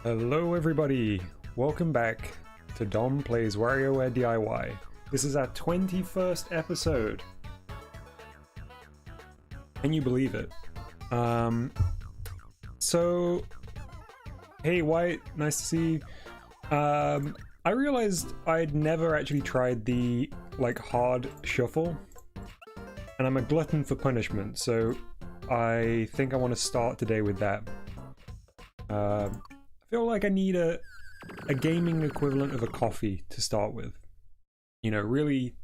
Hello everybody, welcome back to Dom Plays WarioWare D.I.Y. This is our 21st episode. Can you believe it? So, hey White, nice to see you. I realized I'd never actually tried the hard shuffle, and I'm a glutton for punishment, so I think I want to start today with that. I feel like I need a gaming equivalent of a coffee to start with. You know, really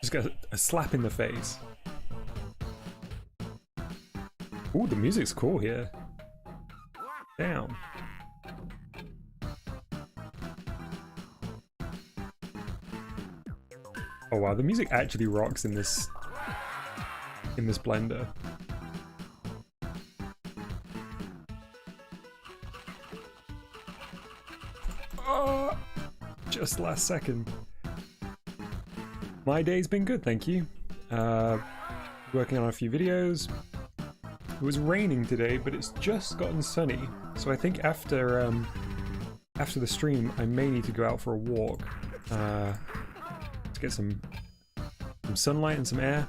just get a slap in the face. Ooh, the music's cool here. Damn. Oh wow, the music actually rocks in this blender. Oh, just last second. My day's been good, thank you. Working on a few videos. It was raining today, but it's just gotten sunny. So I think after the stream, I may need to go out for a walk to get some sunlight and some air.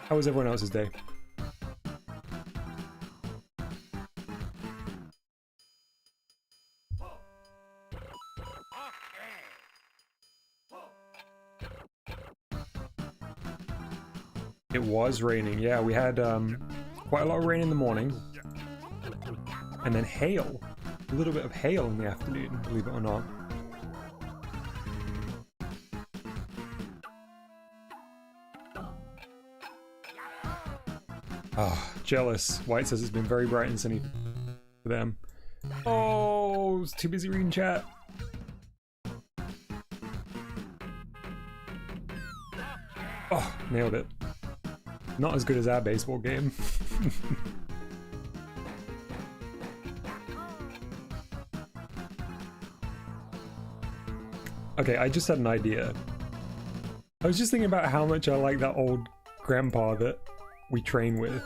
How was everyone else's day? It was raining, yeah, we had quite a lot of rain in the morning, and then hail, a little bit of hail in the afternoon, believe it or not. Oh, jealous. White says it's been very bright and sunny for them. Oh, I was too busy reading chat. Oh, nailed it. Not as good as our baseball game. Okay, I just had an idea. I was just thinking about how much I like that old grandpa that we train with.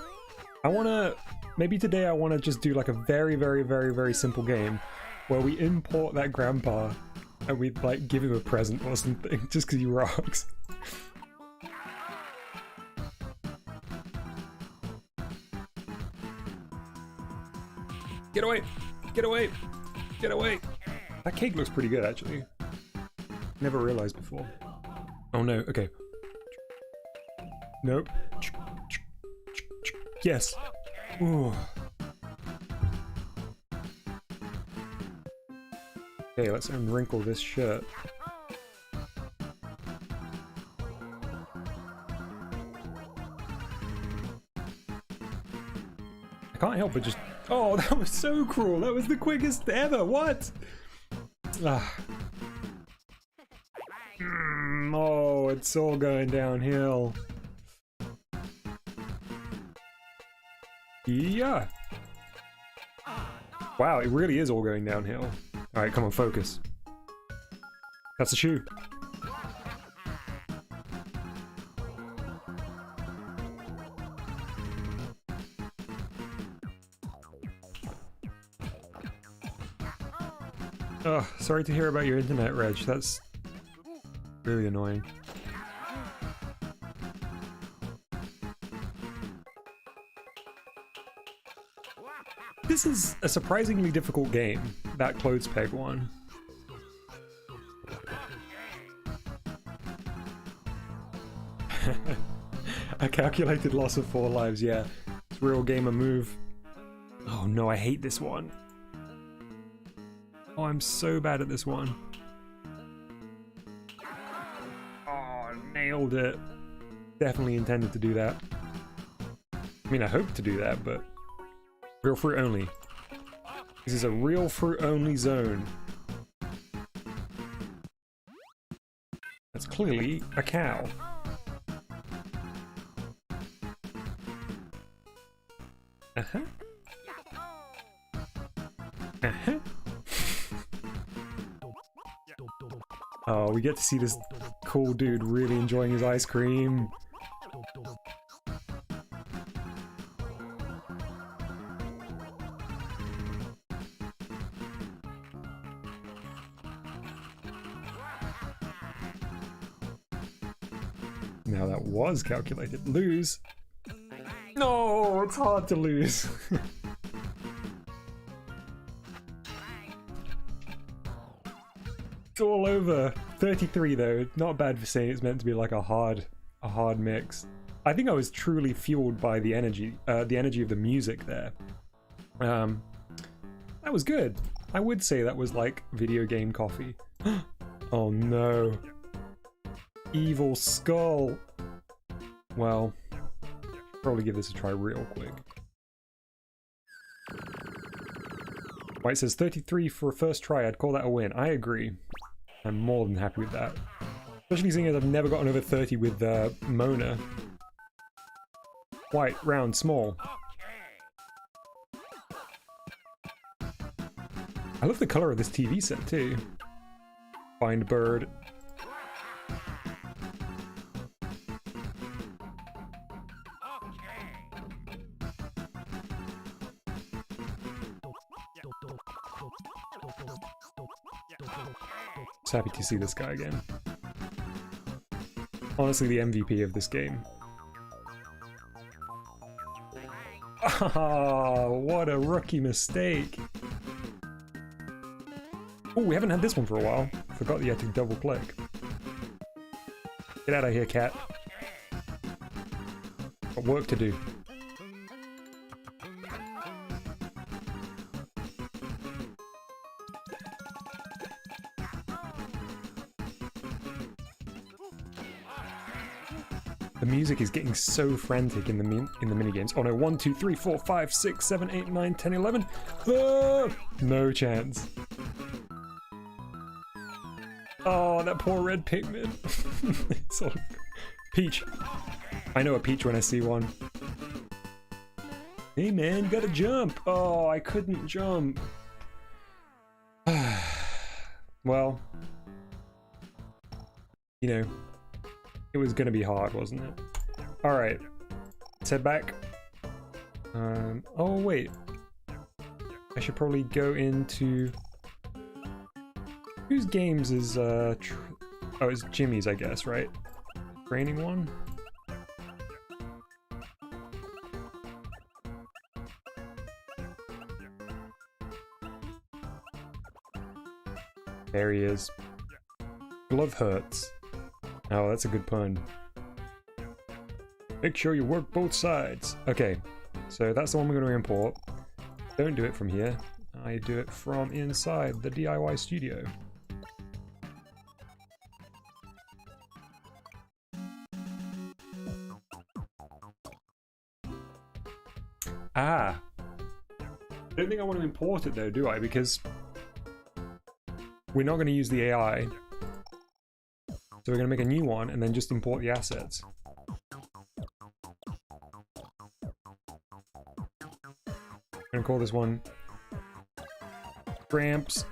Maybe today I want to just do like a very simple game where we import that grandpa and we like give him a present or something just because he rocks. Get away! Get away! Get away! That cake looks pretty good, actually. Never realized before. Oh no, okay. Nope. Yes! Ooh. Okay, let's unwrinkle this shirt. I can't help but just... Oh, that was so cruel. That was the quickest ever. What? Ah. Oh, it's all going downhill. Yeah. Wow, it really is all going downhill. All right, come on, focus. That's a shoe. Oh, sorry to hear about your internet, Reg. That's really annoying. This is a surprisingly difficult game, that clothes peg one. A calculated loss of 4 lives, yeah. It's real gamer move. Oh no, I hate this one. Oh, I'm so bad at this one. Oh, nailed it. Definitely intended to do that. I mean, I hope to do that, but... Real fruit only. This is a real fruit only zone. That's clearly a cow. Uh-huh. Uh-huh. Oh, we get to see this cool dude really enjoying his ice cream. Now that was calculated. Lose. No, it's hard to lose. It's all over. 33 though, not bad for saying it's meant to be like a hard mix. I think I was truly fueled by the energy of the music there. That was good. I would say that was like video game coffee. Oh no. Evil skull. Well, probably give this a try real quick. White says 33 for a first try, I'd call that a win. I agree. I'm more than happy with that. Especially seeing as I've never gotten over 30 with Mona. White, round, small. I love the color of this TV set too. Find bird. Just happy to see this guy again. Honestly, the MVP of this game. Oh, what a rookie mistake. Oh, we haven't had this one for a while. Forgot that you had to double click. Get out of here, cat. Got work to do. The music is getting so frantic in the minigames. Oh no, 1, 2, 3, 4, 5, 6, 7, 8, 9, 10, 11. Ah, no chance. Oh, that poor red pigment. It's all... Peach. I know a peach when I see one. Hey man, you gotta jump. Oh, I couldn't jump. Well, you know, it was gonna be hard, wasn't it? Alright, let's head back. Oh wait, I should probably go into... Whose games is, oh, it's Jimmy's, I guess, right? Training one? There he is. Glove hurts. Oh, that's a good pun. Make sure you work both sides. Okay, so that's the one we're going to import. Don't do it from here. I do it from inside the DIY studio. Ah! I don't think I want to import it though, do I? Because we're not going to use the AI. So we're going to make a new one and then just import the assets. I'm going to call this one Gramps.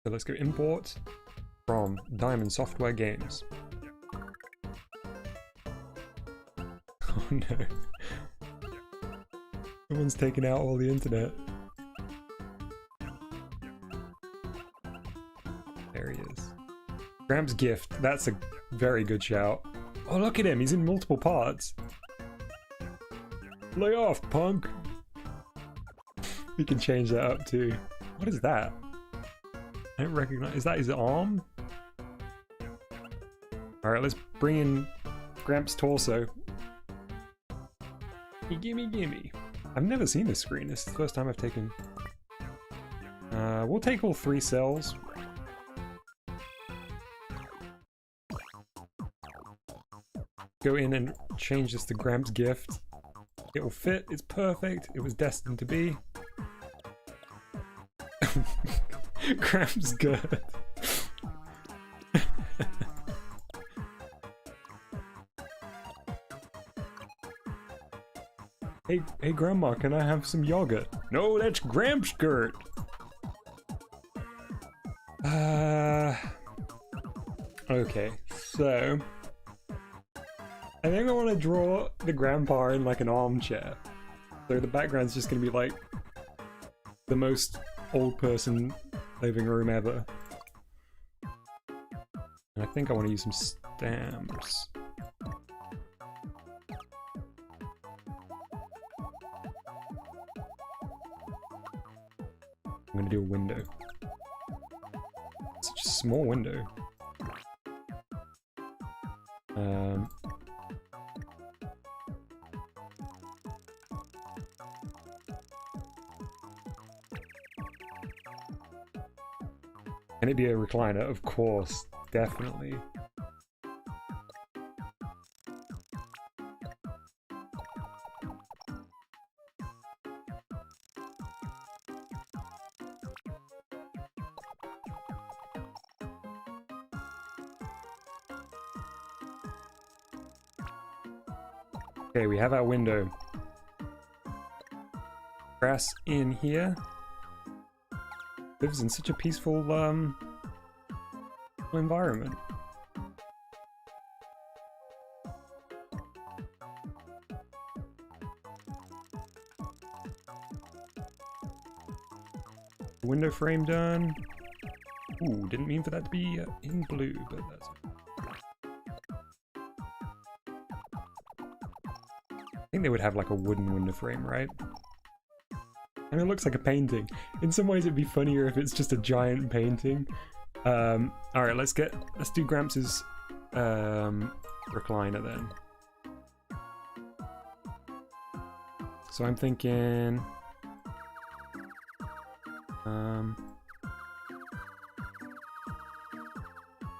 So let's go import from Diamond Software Games. Oh no. Someone's taken out all the internet. There he is. Gramps' gift. That's a very good shout. Oh, look at him. He's in multiple parts. Lay off, punk. We can change that up too. What is that? I don't recognize. Is that his arm? Alright, let's bring in Gramps' torso. Gimme, gimme. I've never seen this screen. This is the first time I've taken... we'll take all 3 cells. Go in and change this to Gramps' gift. It will fit. It's perfect. It was destined to be. Gramps good. Hey grandma, can I have some yogurt? No, that's Gramps' skirt. Okay, so I think I want to draw the grandpa in like an armchair. So the background's just gonna be like the most old person living room ever. And I think I want to use some stamps. I'm going to do a window. Such a small window. Can it be a recliner? Of course, definitely. Okay, we have our window. Grass in here. Lives in such a peaceful environment. Window frame done. Ooh, didn't mean for that to be in blue, but that's... I think they would have like a wooden window frame, right? And it looks like a painting. In some ways it'd be funnier if it's just a giant painting. Alright, let's do Gramps' recliner then. So I'm thinking...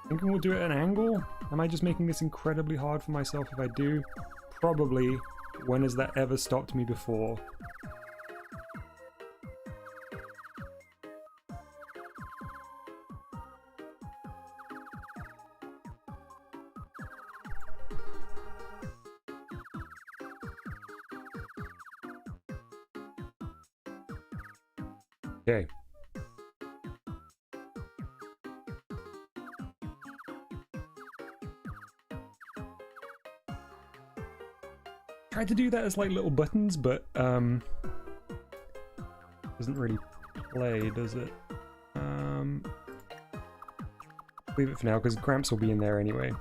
thinking we'll do it at an angle? Am I just making this incredibly hard for myself if I do? Probably. When has that ever stopped me before? Okay. Tried to do that as like little buttons, but doesn't really play, does it? Leave it for now because Gramps will be in there anyway.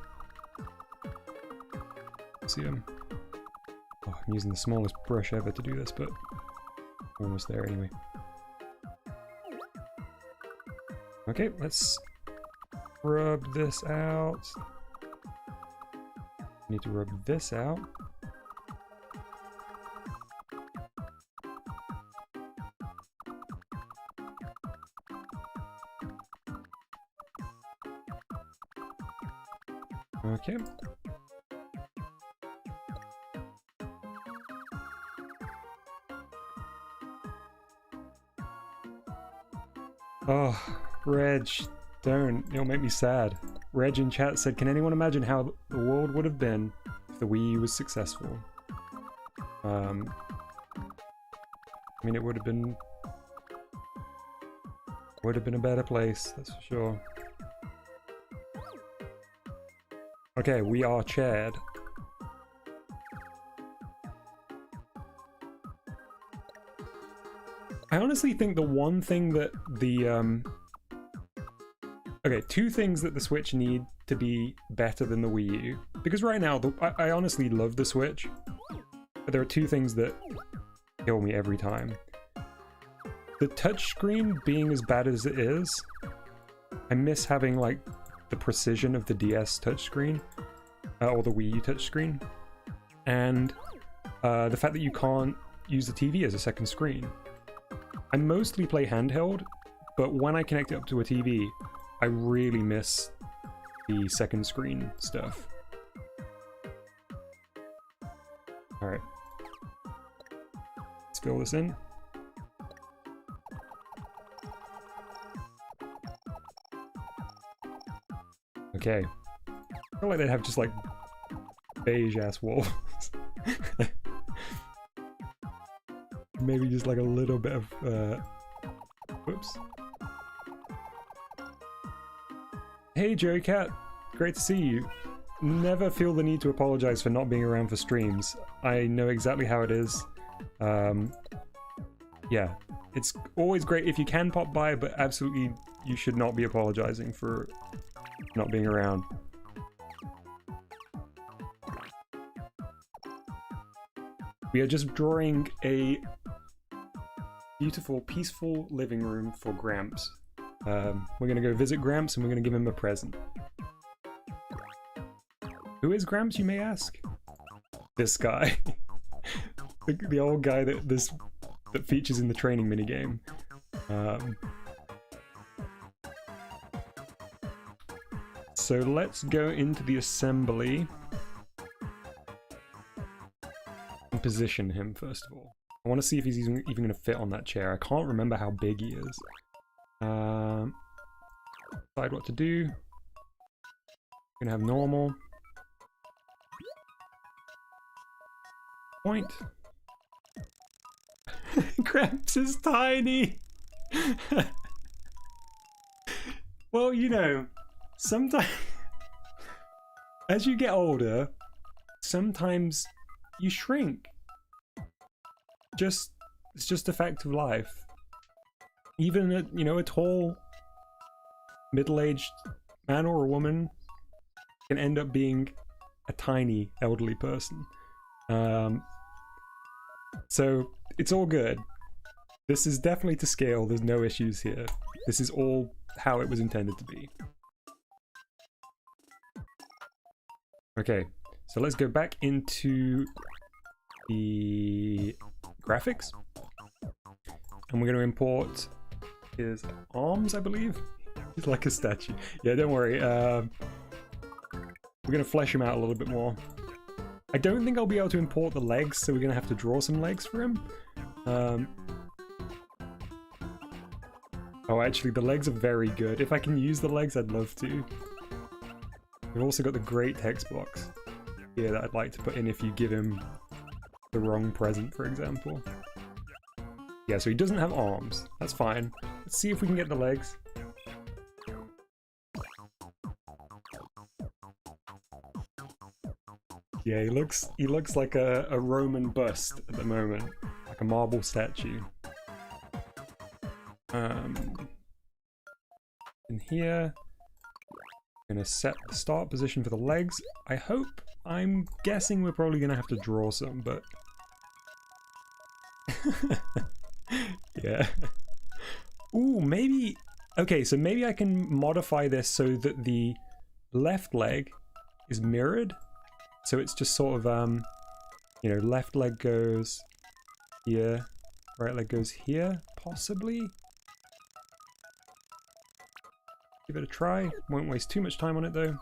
See him. Oh, I'm using the smallest brush ever to do this, but I'm almost there anyway. Okay, let's rub this out. Need to rub this out. Okay. Oh, Reg, don't. It'll make me sad. Reg in chat said, can anyone imagine how the world would have been if the Wii U was successful? I mean, it would have been a better place, that's for sure. Okay, we are Chad. I honestly think the one thing that the okay, two things that the Switch need to be better than the Wii U, because right now I honestly love the Switch, but there are two things that kill me every time. The touchscreen being as bad as it is, I miss having like the precision of the DS touchscreen, or the Wii U touchscreen, and the fact that you can't use the TV as a second screen. I mostly play handheld, but when I connect it up to a TV, I really miss the second screen stuff. Alright. Let's fill this in. Okay. I feel like they'd have just like beige ass walls. Maybe just like a little bit of whoops. Hey Jerry Cat, great to see you. Never feel the need to apologize for not being around for streams. I know exactly how it is. yeah, it's always great if you can pop by, but absolutely you should not be apologizing for not being around. We are just drawing a beautiful, peaceful living room for Gramps. We're gonna go visit Gramps and we're gonna give him a present. Who is Gramps, you may ask? This guy. the old guy that features in the training minigame. So let's go into the assembly and position him first of all. I want to see if he's even going to fit on that chair. I can't remember how big he is. Decide what to do. We're going to have normal. Point. Gramps is tiny! Well, you know, sometimes as you get older, sometimes you shrink. It's just a fact of life. Even a tall, middle-aged man or a woman can end up being a tiny elderly person. So it's all good. This is definitely to scale. There's no issues here. This is all how it was intended to be. Okay, so let's go back into the graphics. And we're going to import his arms, I believe. He's like a statue. Yeah, don't worry. We're going to flesh him out a little bit more. I don't think I'll be able to import the legs, so we're going to have to draw some legs for him. Oh, actually, the legs are very good. If I can use the legs, I'd love to. We've also got the great text box here that I'd like to put in if you give him the wrong present, for example. Yeah, so he doesn't have arms. That's fine. Let's see if we can get the legs. Yeah, he looks like a Roman bust at the moment, like a marble statue. In here, I'm gonna set the start position for the legs. I'm guessing we're probably gonna have to draw some, but yeah. Ooh, maybe. Okay, so maybe I can modify this so that the left leg is mirrored. So it's just sort of, left leg goes here, right leg goes here, possibly? Give it a try. Won't waste too much time on it, though.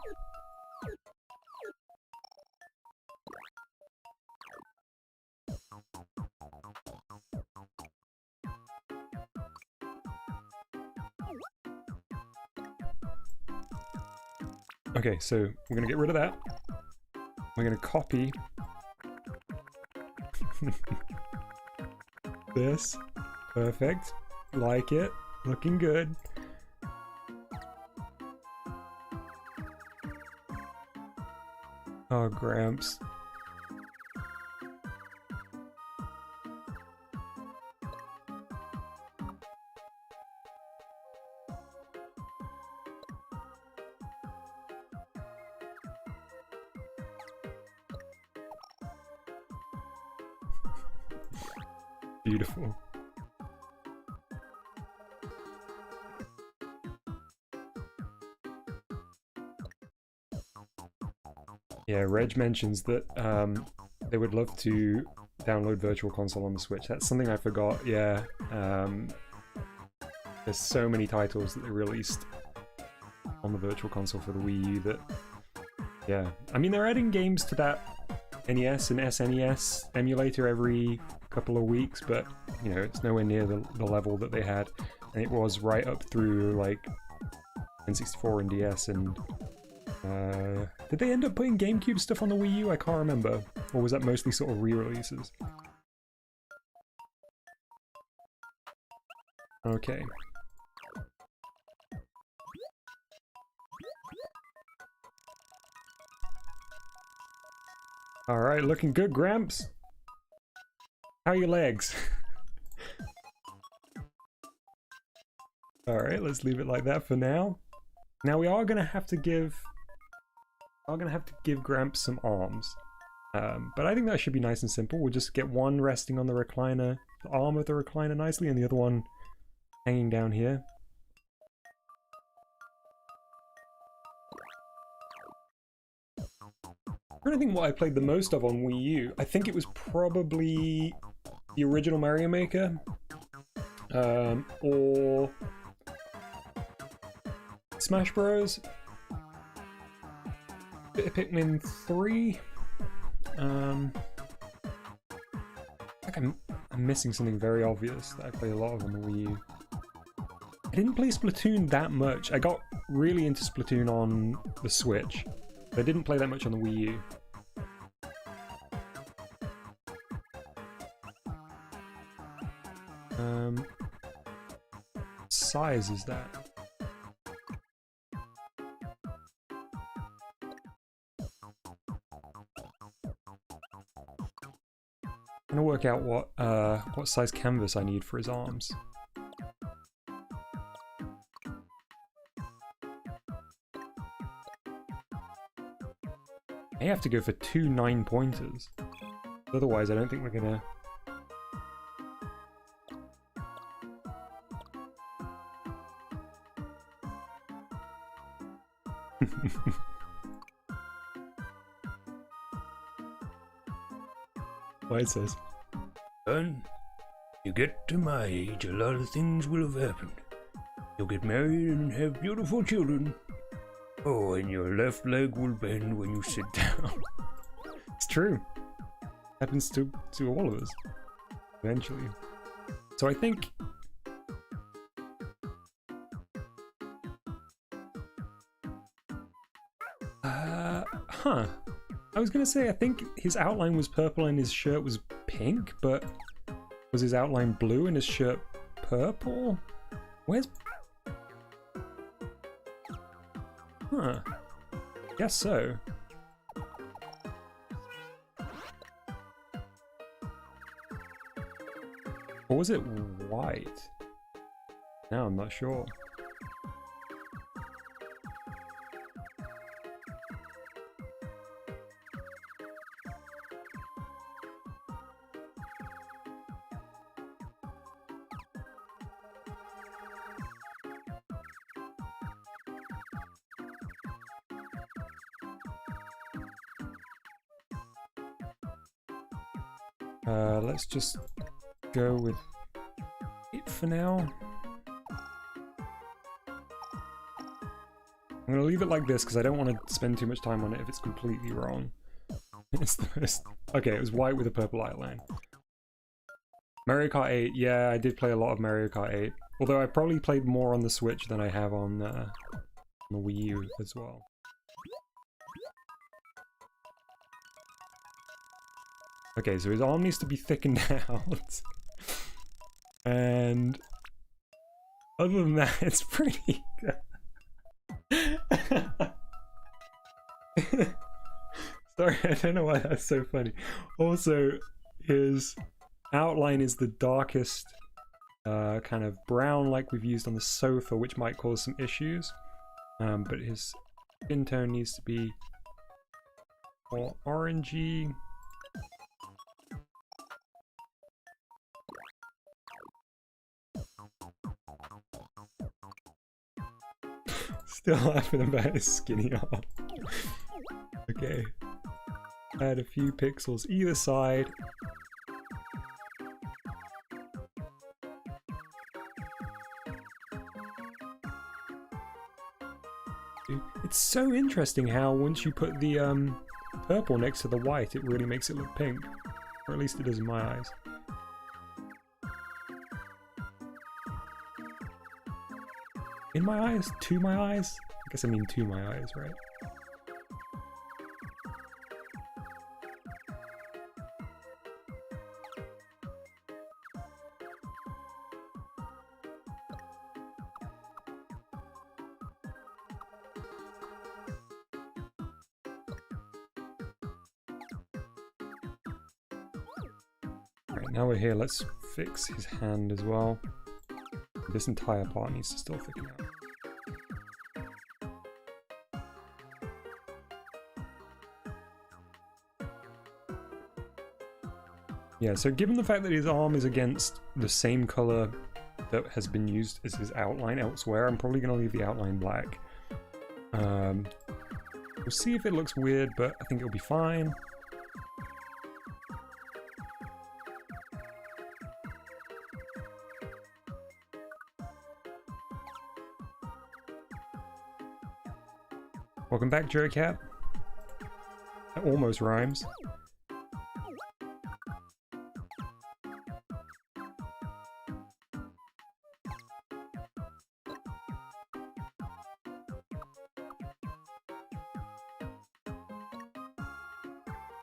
Okay, so we're gonna get rid of that. We're gonna copy this. Perfect. Like it. Looking good. Oh, Gramps. Beautiful. Yeah, Reg mentions that they would love to download Virtual Console on the Switch. That's something I forgot, yeah. There's so many titles that they released on the Virtual Console for the Wii U that, yeah. I mean, they're adding games to that NES and SNES emulator every couple of weeks, but, it's nowhere near the level that they had. And it was right up through, like, N64 and DS and... did they end up putting GameCube stuff on the Wii U? I can't remember. Or was that mostly sort of re-releases? Okay. Alright, looking good, Gramps. How are your legs? Alright, let's leave it like that for now. Now we are gonna have to give Gramps some arms. But I think that should be nice and simple. We'll just get one resting on the recliner, the arm of the recliner nicely, and the other one hanging down here. I'm trying to think what I played the most of on Wii U. I think it was probably the original Mario Maker. Or Smash Bros. Bit of Pikmin 3. Like I'm missing something very obvious that I play a lot of on the Wii U. I didn't play Splatoon that much. I got really into Splatoon on the Switch, but I didn't play that much on the Wii U. Size is that? I'm gonna work out what size canvas I need for his arms. I have to go for 2 9-pointers. Otherwise, I don't think we're gonna. Why it says, "Son, you get to my age, a lot of things will have happened. You'll get married and have beautiful children. Oh, and your left leg will bend when you sit down." It's true. Happens to all of us. Eventually. So I think... I was gonna say, I think his outline was purple and his shirt was pink, but was his outline blue and his shirt purple? Where's... Huh. Guess so. Or was it white? Now I'm not sure. Let's just go with it for now. I'm gonna leave it like this because I don't want to spend too much time on it if it's completely wrong. It's the best. Okay, it was white with a purple outline. Mario Kart 8, yeah, I did play a lot of Mario Kart 8. Although I probably played more on the Switch than I have on the Wii U as well. Okay, so his arm needs to be thickened out. And other than that, it's pretty good. Sorry, I don't know why that's so funny. Also, his outline is the darkest kind of brown like we've used on the sofa, which might cause some issues. But his skin tone needs to be more orangey. Still laughing about his skinny arm. Okay. Add a few pixels either side. It's so interesting how once you put the purple next to the white, it really makes it look pink. Or at least it does in my eyes. In my eyes? To my eyes? I guess I mean to my eyes, right? Right, now we're here, let's fix his hand as well. This entire part needs to still thicken out. Yeah, so given the fact that his arm is against the same color that has been used as his outline elsewhere, I'm probably going to leave the outline black. We'll see if it looks weird, but I think it'll be fine. Welcome back, Jerry Cat. That almost rhymes.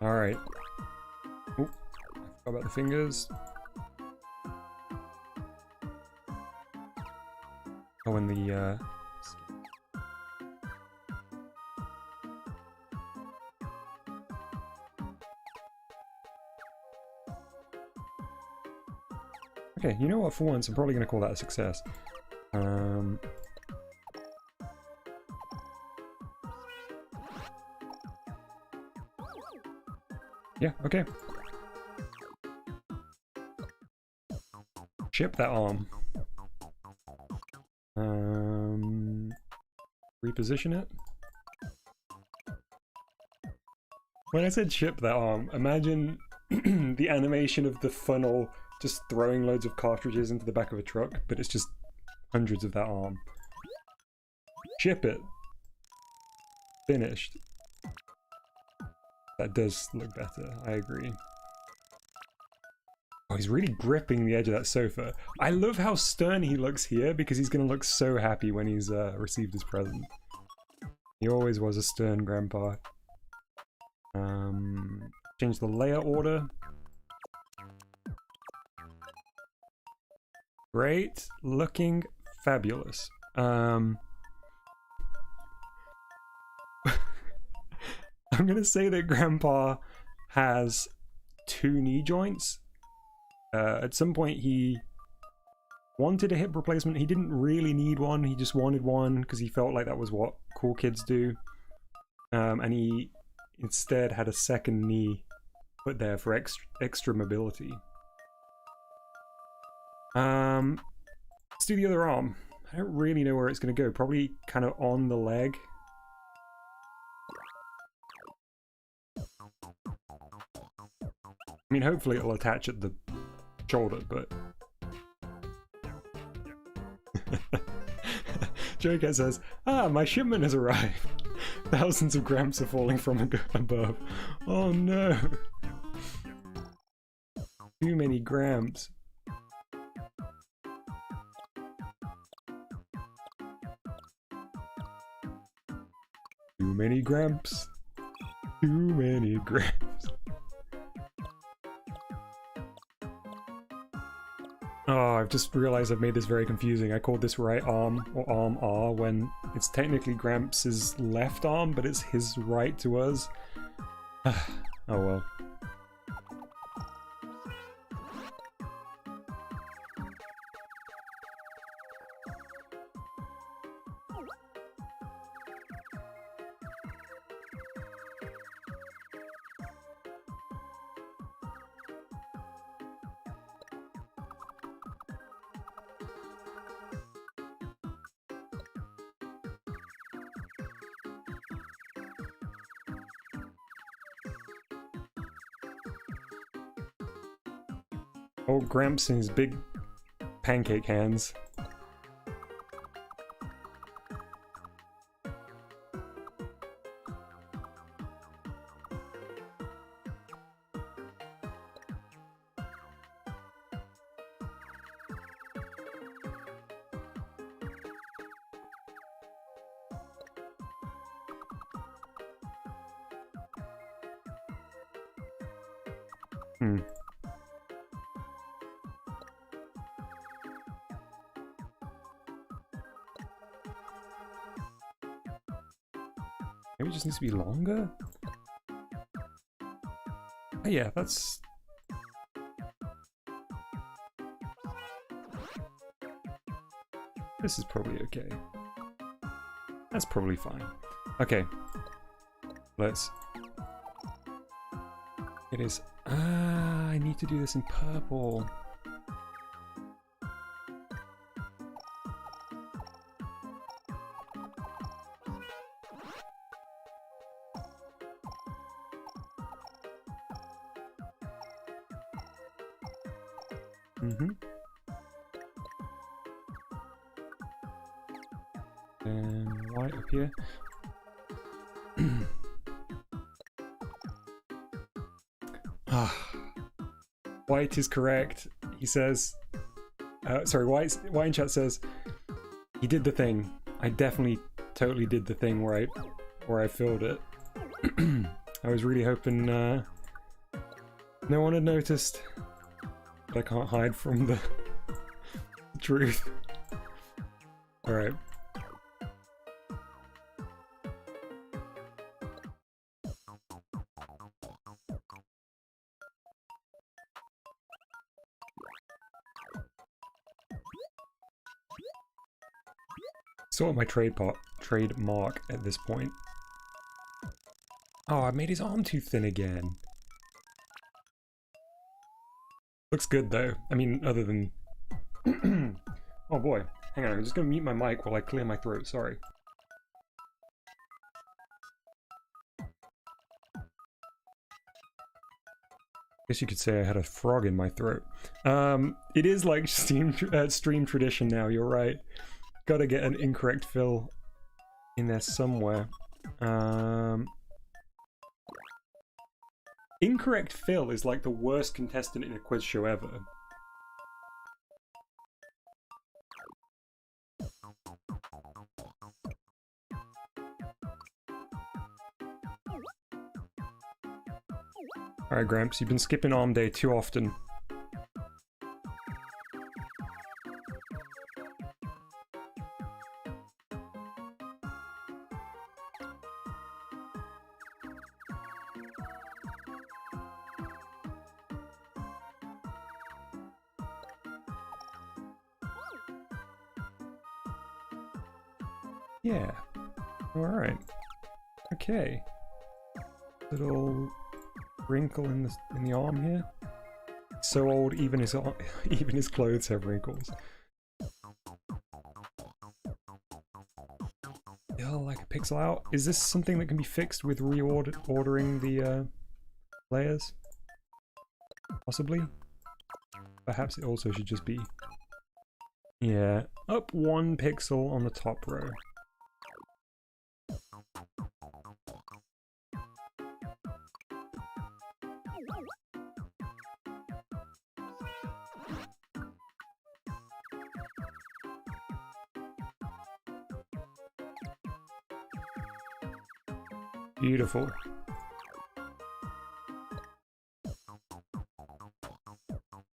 Alright. Oh, I forgot about the fingers. Oh, and the, okay, you know what, for once, I'm probably going to call that a success. Yeah, okay. Ship that arm. Reposition it. When I said ship that arm, imagine the animation of the funnel just throwing loads of cartridges into the back of a truck, but it's just hundreds of that arm. Ship it. Finished. That does look better, I agree. Oh, he's really gripping the edge of that sofa. I love how stern he looks here, because he's going to look so happy when he's received his present. He always was a stern grandpa. Change the layer order. Great. Looking fabulous. I'm gonna say that Grandpa has 2 knee joints. At some point he wanted a hip replacement. He didn't really need one, he just wanted one because he felt like that was what cool kids do. And he instead had a second knee put there for extra mobility. Let's do the other arm. I don't really know where it's gonna go. Probably kind of on the leg. I mean, hopefully it'll attach at the shoulder, but... Joker says, "Ah, my shipment has arrived. Thousands of grams are falling from above. Oh no. Too many grams." Too many grams. Too many grams. Oh, I've just realized I've made this very confusing. I called this right arm, or arm R, when it's technically Gramps' left arm, but it's his right to us. Oh well. Old Gramps and his big pancake hands. Maybe it just needs to be longer? Oh, yeah, that's... This is probably okay. That's probably fine. Okay. Let's... It is... I need to do this in purple. And white up here. White is correct. He says, sorry, white in chat says, he did the thing. I definitely totally did the thing where I filled it. I was really hoping no one had noticed. But I can't hide from the truth. Alright. Sort of my trademark at this point. Oh, I made his arm too thin again. Looks good though. I mean, other than... Oh boy. Hang on, I'm just gonna mute my mic while I clear my throat, sorry. Guess you could say I had a frog in my throat. It is like stream tradition now, you're right. Gotta get an incorrect fill in there somewhere. Incorrect fill is like the worst contestant in a quiz show ever. Alright, Gramps, you've been skipping arm day too often. Yeah. Alright. Okay. Little wrinkle in the arm here. So old, even his clothes have wrinkles. Yeah, like a pixel out. Is this something that can be fixed with reordering the layers? Possibly. Perhaps it also should just be, yeah, up 1 pixel on the top row. Beautiful.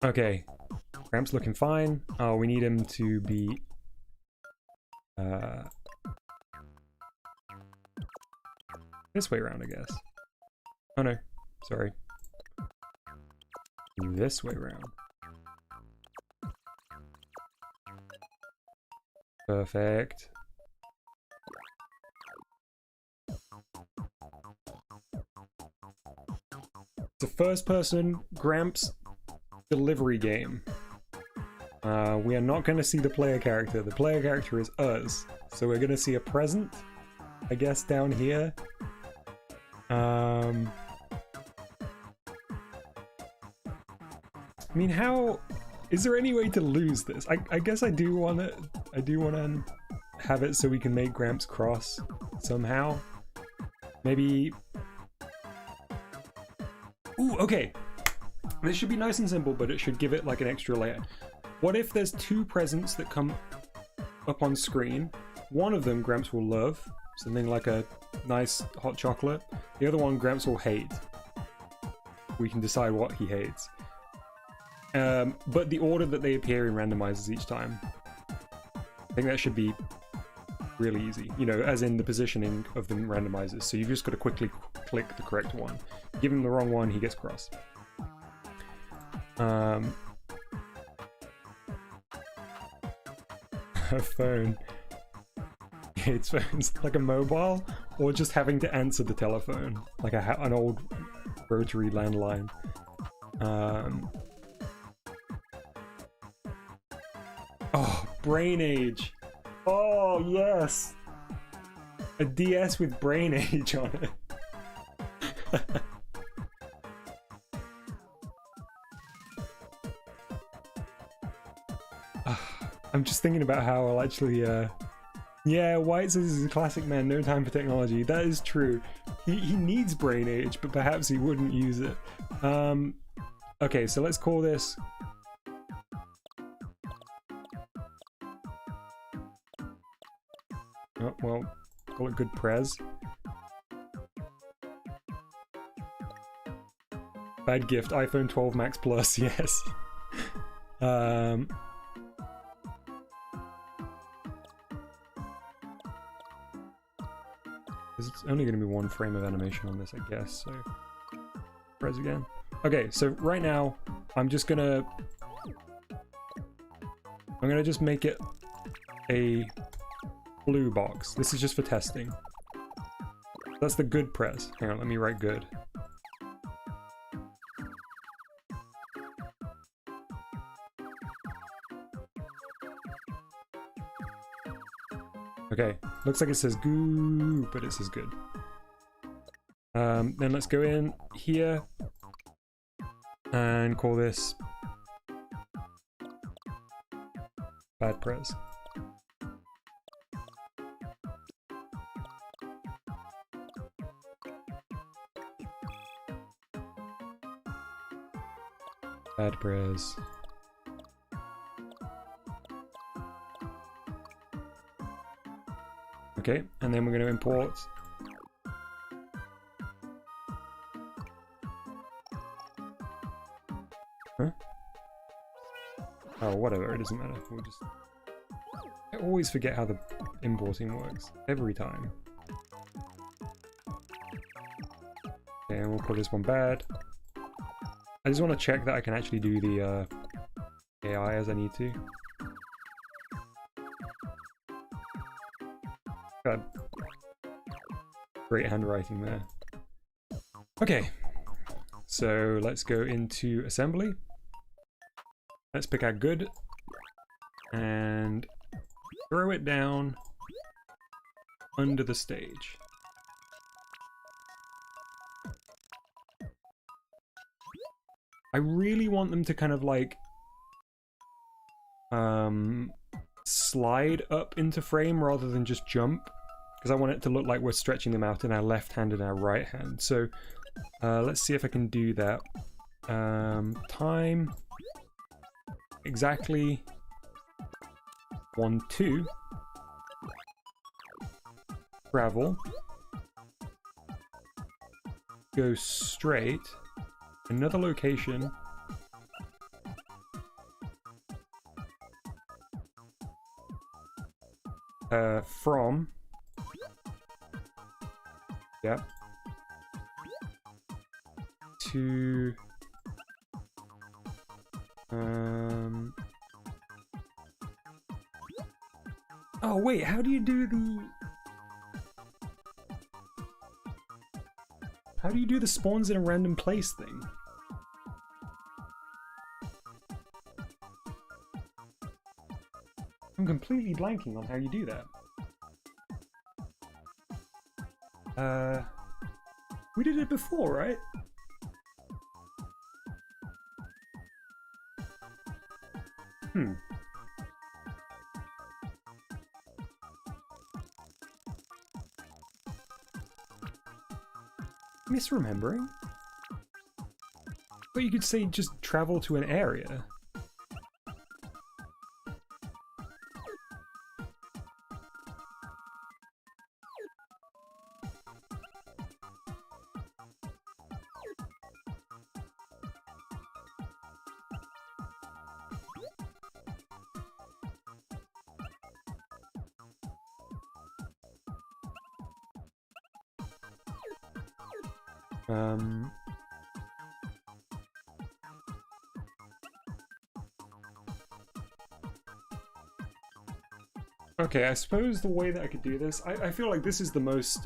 Okay, Gramps looking fine. Oh, we need him to be this way around, I guess. Oh no, sorry. This way around. Perfect. It's a first-person Gramps delivery game. We are not going to see the player character. The player character is us. So we're going to see a present, I guess, down here. I mean, how... Is there any way to lose this? I guess I do want to have it so we can make Gramps cross somehow. Maybe... Ooh, okay. This should be nice and simple, but it should give it like an extra layer. What if there's 2 presents that come up on screen? One of them Gramps will love, something like a nice hot chocolate. The other one Gramps will hate. We can decide what he hates. But the order that they appear in randomizers each time. I think that should be really easy. You know, as in the positioning of the randomizers. So you've just got to quickly click the correct one. Give him the wrong one, he gets cross. her phone. It's like a mobile, or just having to answer the telephone, like an old rotary landline. Oh, Brain Age. Oh yes, a DS with Brain Age on it. I'm just thinking about how I'll actually, yeah, White says he's a classic man, no time for technology. That is true. He needs Brain Age, but perhaps he wouldn't use it. Okay, so let's call this... Oh, well, call it good prez. Bad gift, iPhone 12 Max Plus, yes. There's only going to be one frame of animation on this, I guess, so... Press again. Okay, so right now, I'm gonna just make it a blue box. This is just for testing. That's the good press. Hang on, let me write good. Okay, looks like it says goo, but it says good. Then let's go in here and call this bad press. Bad press. Okay, and then we're going to import oh, whatever, it doesn't matter. We'll just... I always forget how the importing works. Every time. Okay, and we'll call this one bad. I just want to check that I can actually do the AI as I need to. God. Great handwriting there. Okay. So let's go into assembly. Let's pick our good and throw it down under the stage. I really want them to kind of like slide up into frame rather than just jump, because I want it to look like we're stretching them out in our left hand and our right hand. So let's see if I can do that. Time exactly 1, 2. Travel. Go straight. Another location. From. Yep. To. Oh wait, how do you do the... How do you do the spawns in a random place thing? I'm completely blanking on how you do that. We did it before, right? Misremembering? But you could say just travel to an area. Okay, I suppose the way that I could do this, I feel like this is the most,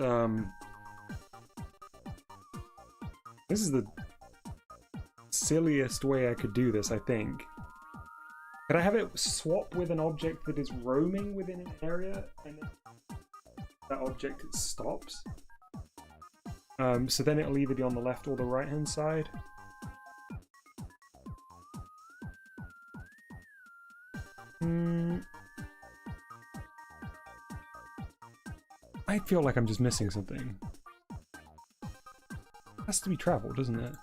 this is the silliest way I could do this, I think. Could I have it swap with an object that is roaming within an area, and then that object stops? So then it'll either be on the left or the right-hand side. I feel like I'm just missing something. It has to be travel, doesn't it?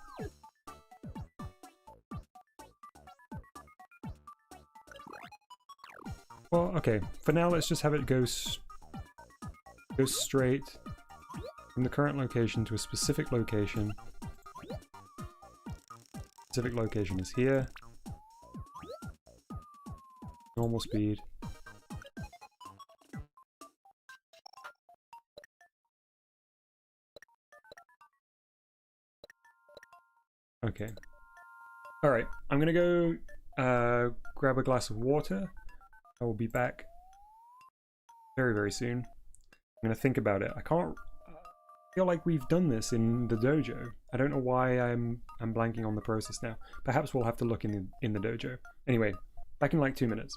Well, okay. For now, let's just have it go straight from the current location to a specific location. Specific location is here. Normal speed. Okay. Alright, I'm gonna go grab a glass of water. I will be back very, very soon. I'm gonna think about it. I can't feel like we've done this in the dojo. I don't know why I'm blanking on the process now. Perhaps we'll have to look in the dojo. Anyway, back in like 2 minutes.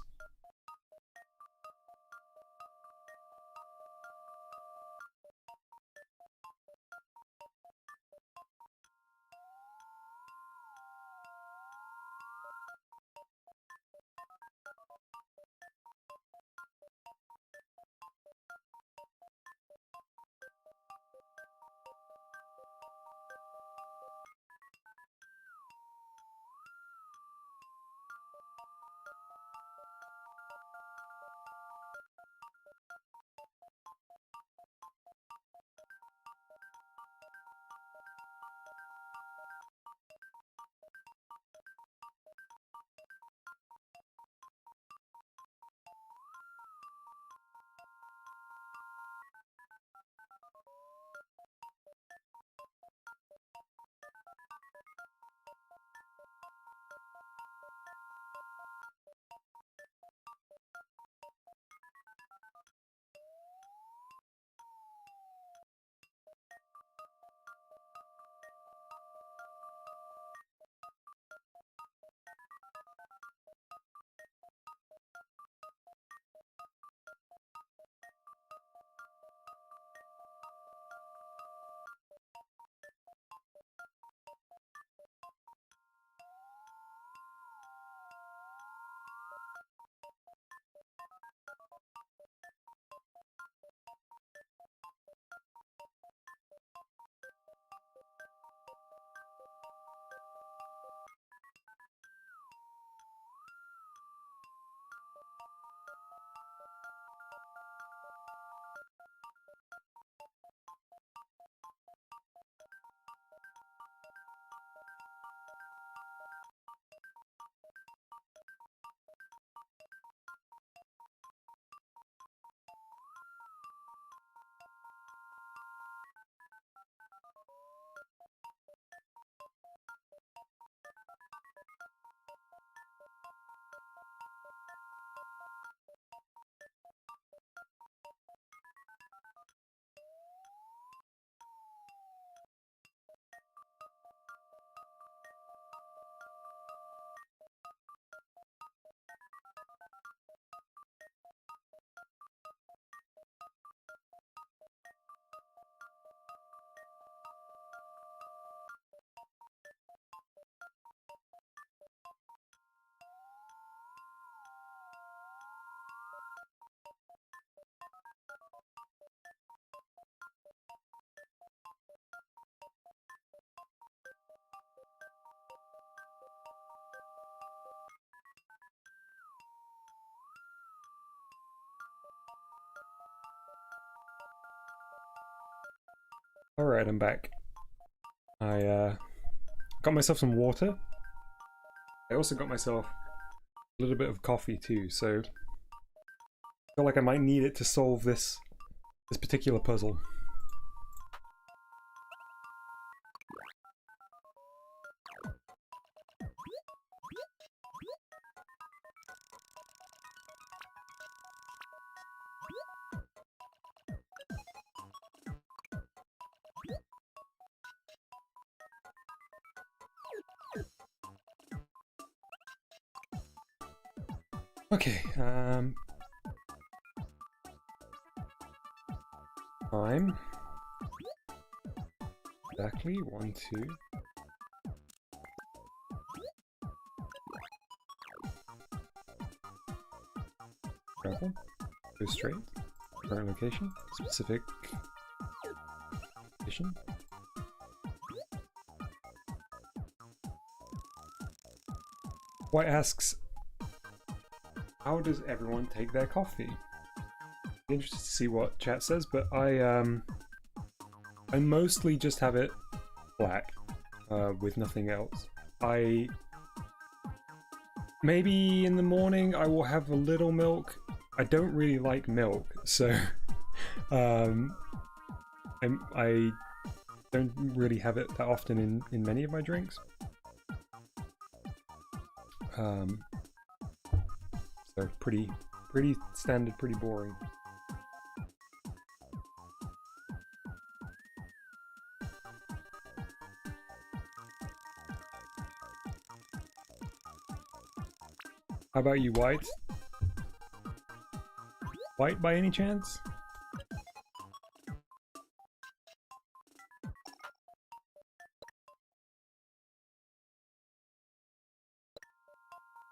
Alright, I'm back. I got myself some water. I also got myself a little bit of coffee too, so I feel like I might need it to solve this particular puzzle. Okay, time. Exactly, 1, 2. Travel. Go straight. Current location. Specific location. White asks, how does everyone take their coffee? Be interested to see what chat says, but I mostly just have it black, with nothing else. Maybe in the morning I will have a little milk. I don't really like milk, so I don't really have it that often in many of my drinks. So pretty standard, pretty boring. How about you, White? White by any chance?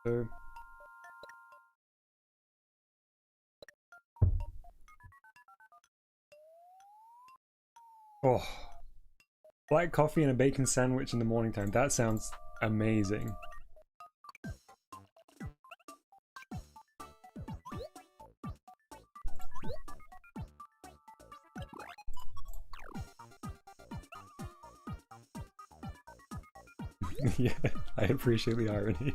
So oh, black coffee and a bacon sandwich in the morning time. That sounds amazing. Yeah, I appreciate the irony.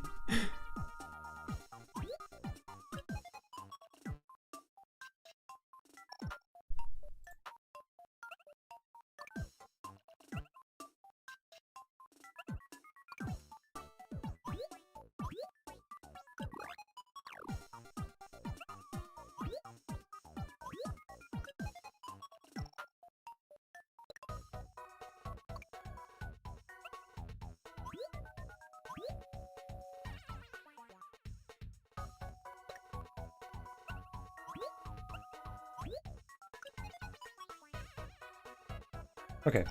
Okay.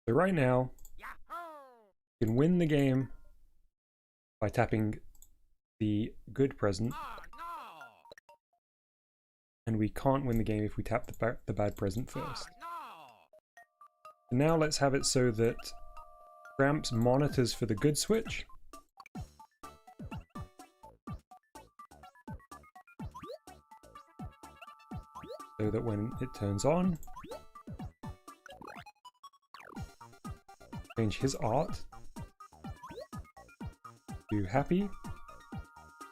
So right now, you can win the game by tapping the good present, and we can't win the game if we tap the bad present first. So now let's have it so that Gramps monitors for the good switch. So that when it turns on, change his art to happy.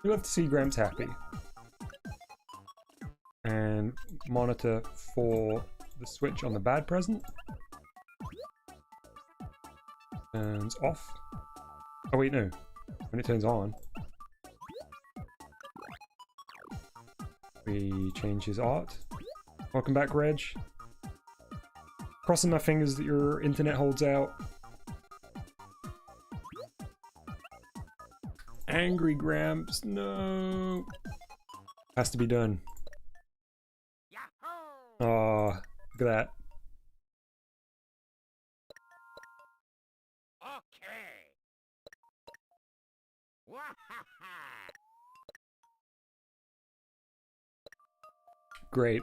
We love to see Gramps happy. And monitor for the switch on the bad present. Turns off. Oh wait, no. When it turns on, we change his art. Welcome back, Reg. Crossing my fingers that your internet holds out. Angry Gramps, no. Has to be done. Oh, look at that. Okay. Great.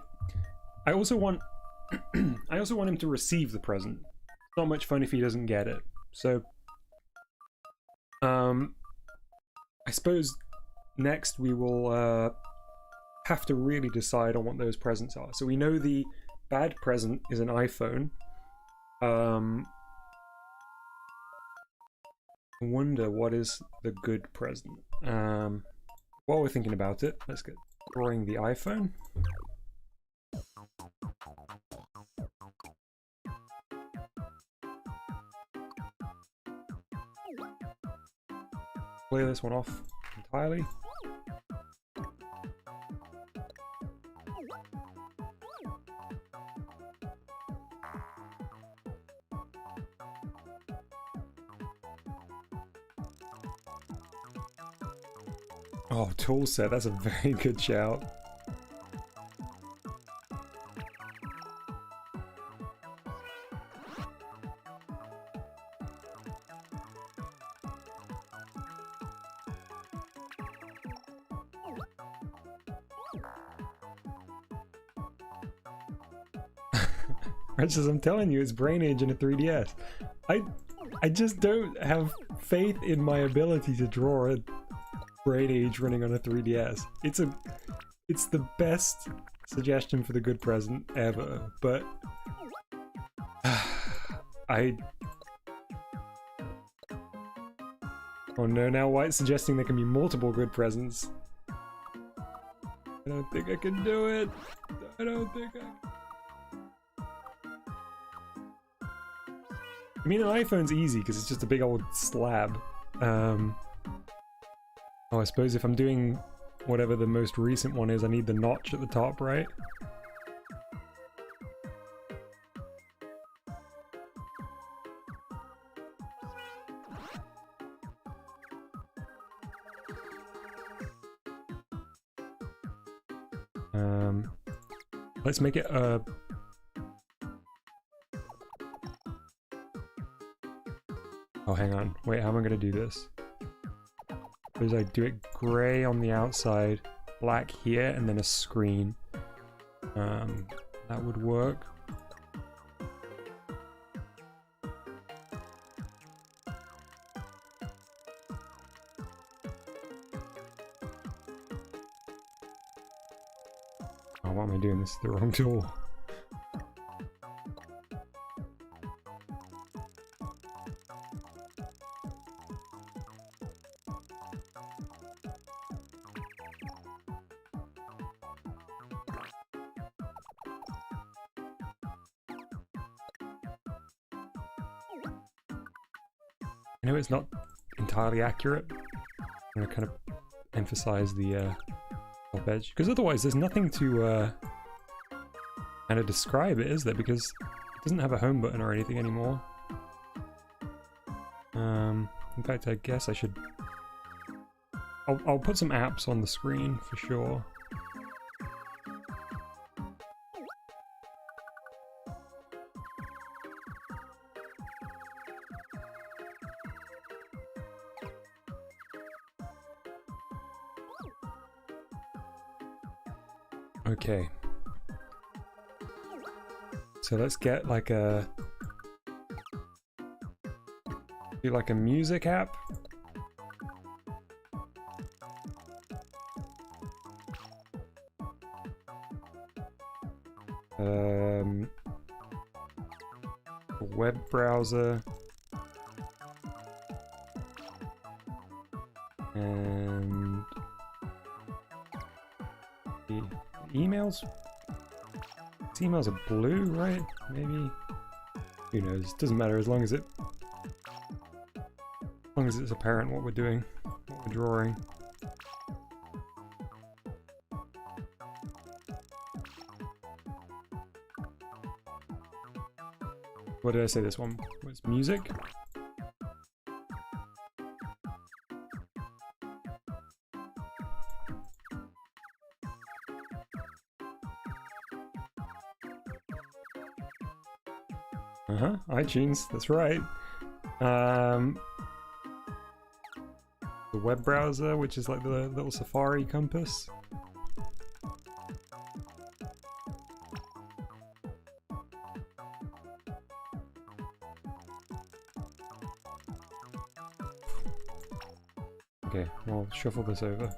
I also want I also want him to receive the present. It's not much fun if he doesn't get it. So I suppose next we will have to really decide on what those presents are. So we know the bad present is an iPhone. I wonder what is the good present. While we're thinking about it, let's get drawing the iPhone. Clear this one off entirely. Oh, tool set, that's a very good shout. Rich, as I'm telling you, it's Brain Age in a 3DS. I just don't have faith in my ability to draw a Brain Age running on a 3DS. It's the best suggestion for the good present ever, but oh no, now White's suggesting there can be multiple good presents. I don't think I can do it. I don't think I can. I mean, an iPhone's easy because it's just a big old slab. Oh, I suppose if I'm doing whatever the most recent one is, I need the notch at the top, right? Let's make it a... Oh, hang on. Wait, how am I gonna do this? Suppose I do it gray on the outside, black here, and then a screen. That would work. Oh, what am I doing? This is the wrong tool. I know it's not entirely accurate. I'm gonna kind of emphasize the top edge, because otherwise there's nothing to kind of describe it, is there? Because it doesn't have a home button or anything anymore. In fact, I guess I should... I'll put some apps on the screen for sure. Okay. So let's get like a... do like a music app. A web browser. And... the emails? These emails are blue, right? Maybe? Who knows? Doesn't matter as long as it's apparent what we're doing, what we're drawing. What did I say this one was? Music? Uh-huh, iTunes, that's right. The web browser, which is like the little Safari compass. Okay, we'll shuffle this over.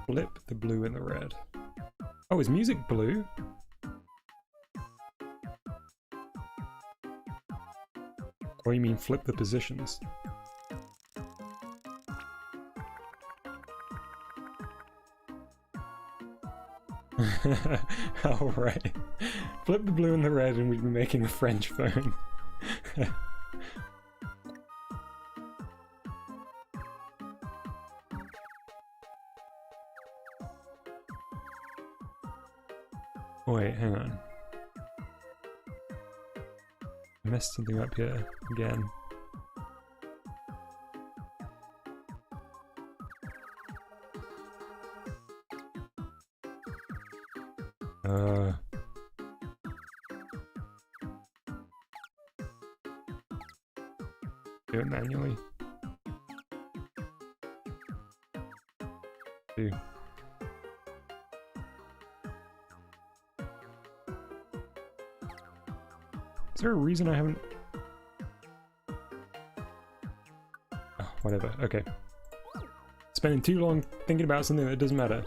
Flip the blue and the red. Oh, is music blue? Or you mean flip the positions? Oh, right. Flip the blue and the red and we'd be making a French phone. Wait, hang on. I messed something up here again. Do it manually. Do. Is there a reason I haven't? Oh, whatever. Okay. Spending too long thinking about something that doesn't matter.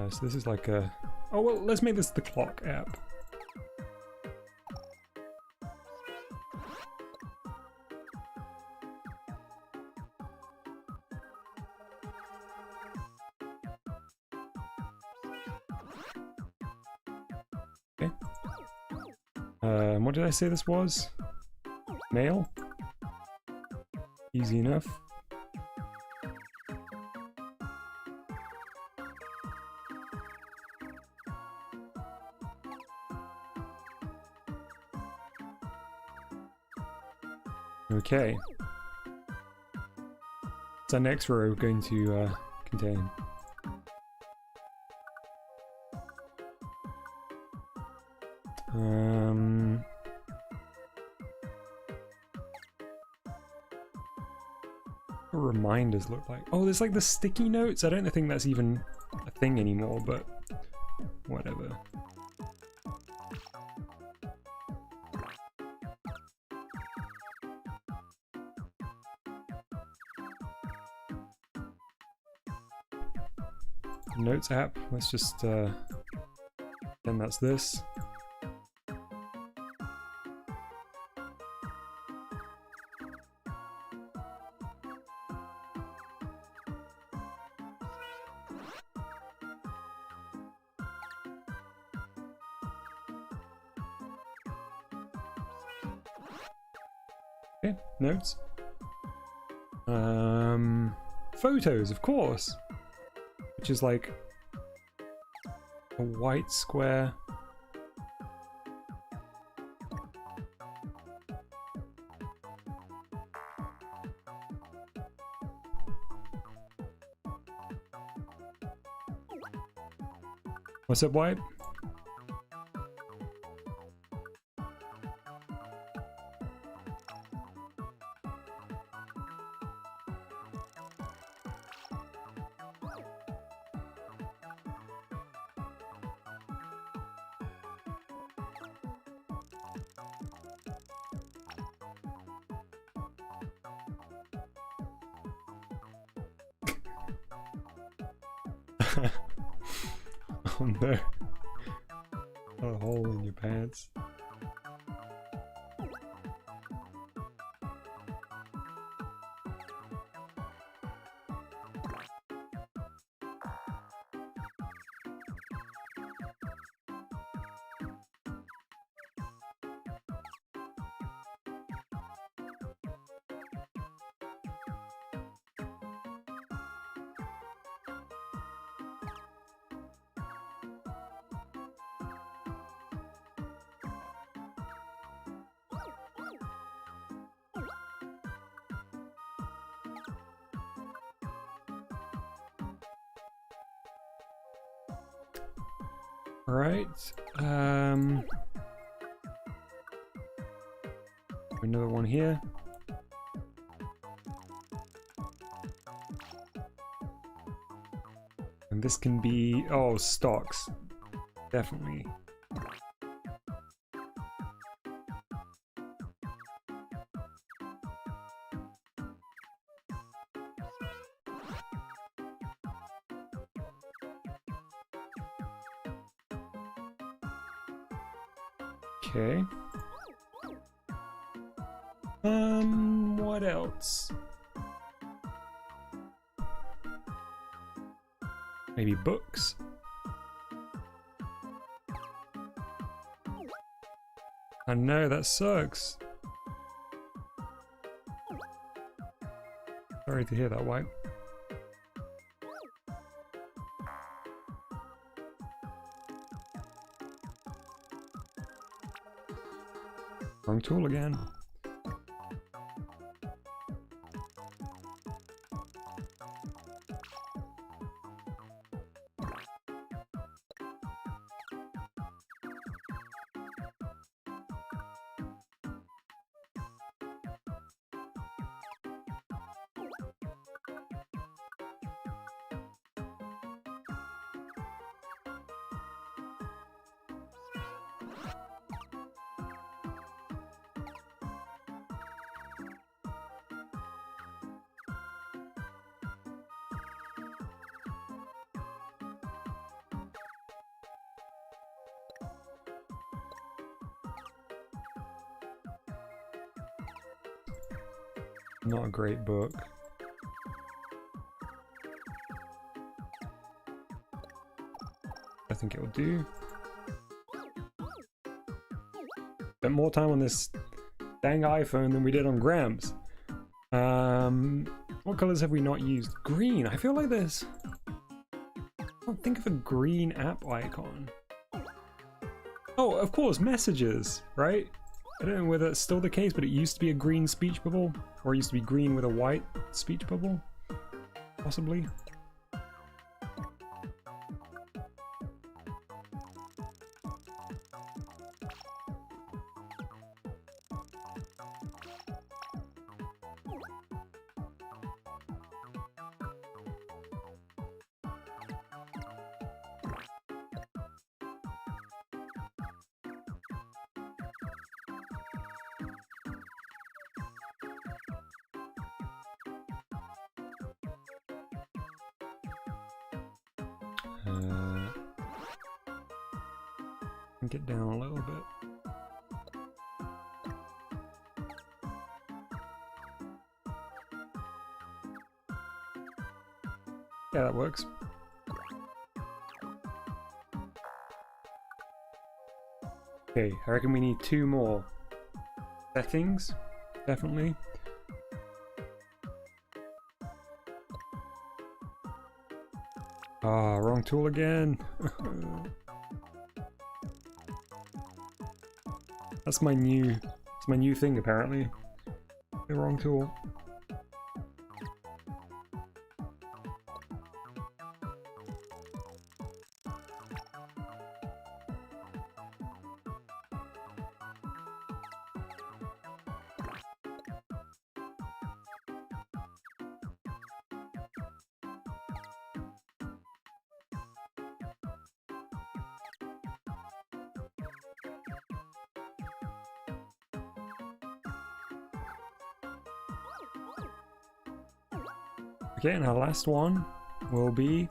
So this is like a... Oh, well, let's make this the clock app. Okay. What did I say this was? Mail? Easy enough. Okay. What's our next row going to contain? What do reminders look like? Oh, there's like the sticky notes. I don't think that's even a thing anymore, but whatever. Notes app. Let's just then that's this. Okay, notes. Photos, of course. Which is like a white square. What's up, White? Oh no. Got a hole in your pants. Alright, another one here. And this can be, oh, stocks. Definitely. Okay. What else? Maybe books? I know, that sucks. Sorry to hear that, White. Wrong tool again. Not a great book. I think it will do. Spent more time on this dang iPhone than we did on Gramps. What colors have we not used? Green. I feel like there's... I can't think of a green app icon. Oh, of course, messages, right? I don't know whether it's still the case, but it used to be a green speech bubble, or it used to be green with a white speech bubble, possibly. Get down a little bit. Yeah, that works. Okay, I reckon we need 2 more settings, definitely. Ah, wrong tool again. That's my new thing apparently. The wrong tool. Okay, and our last one will be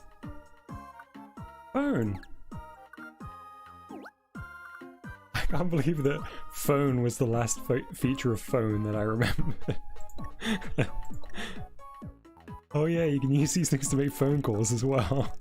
phone. I can't believe that phone was the last feature of phone that I remember. Oh yeah, you can use these things to make phone calls as well.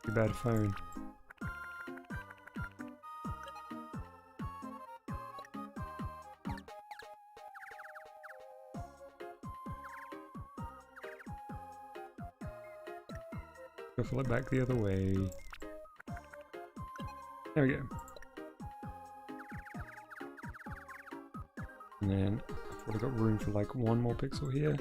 Too bad phone. Shuffle it back the other way. There we go. And then I've probably got room for like 1 more pixel here.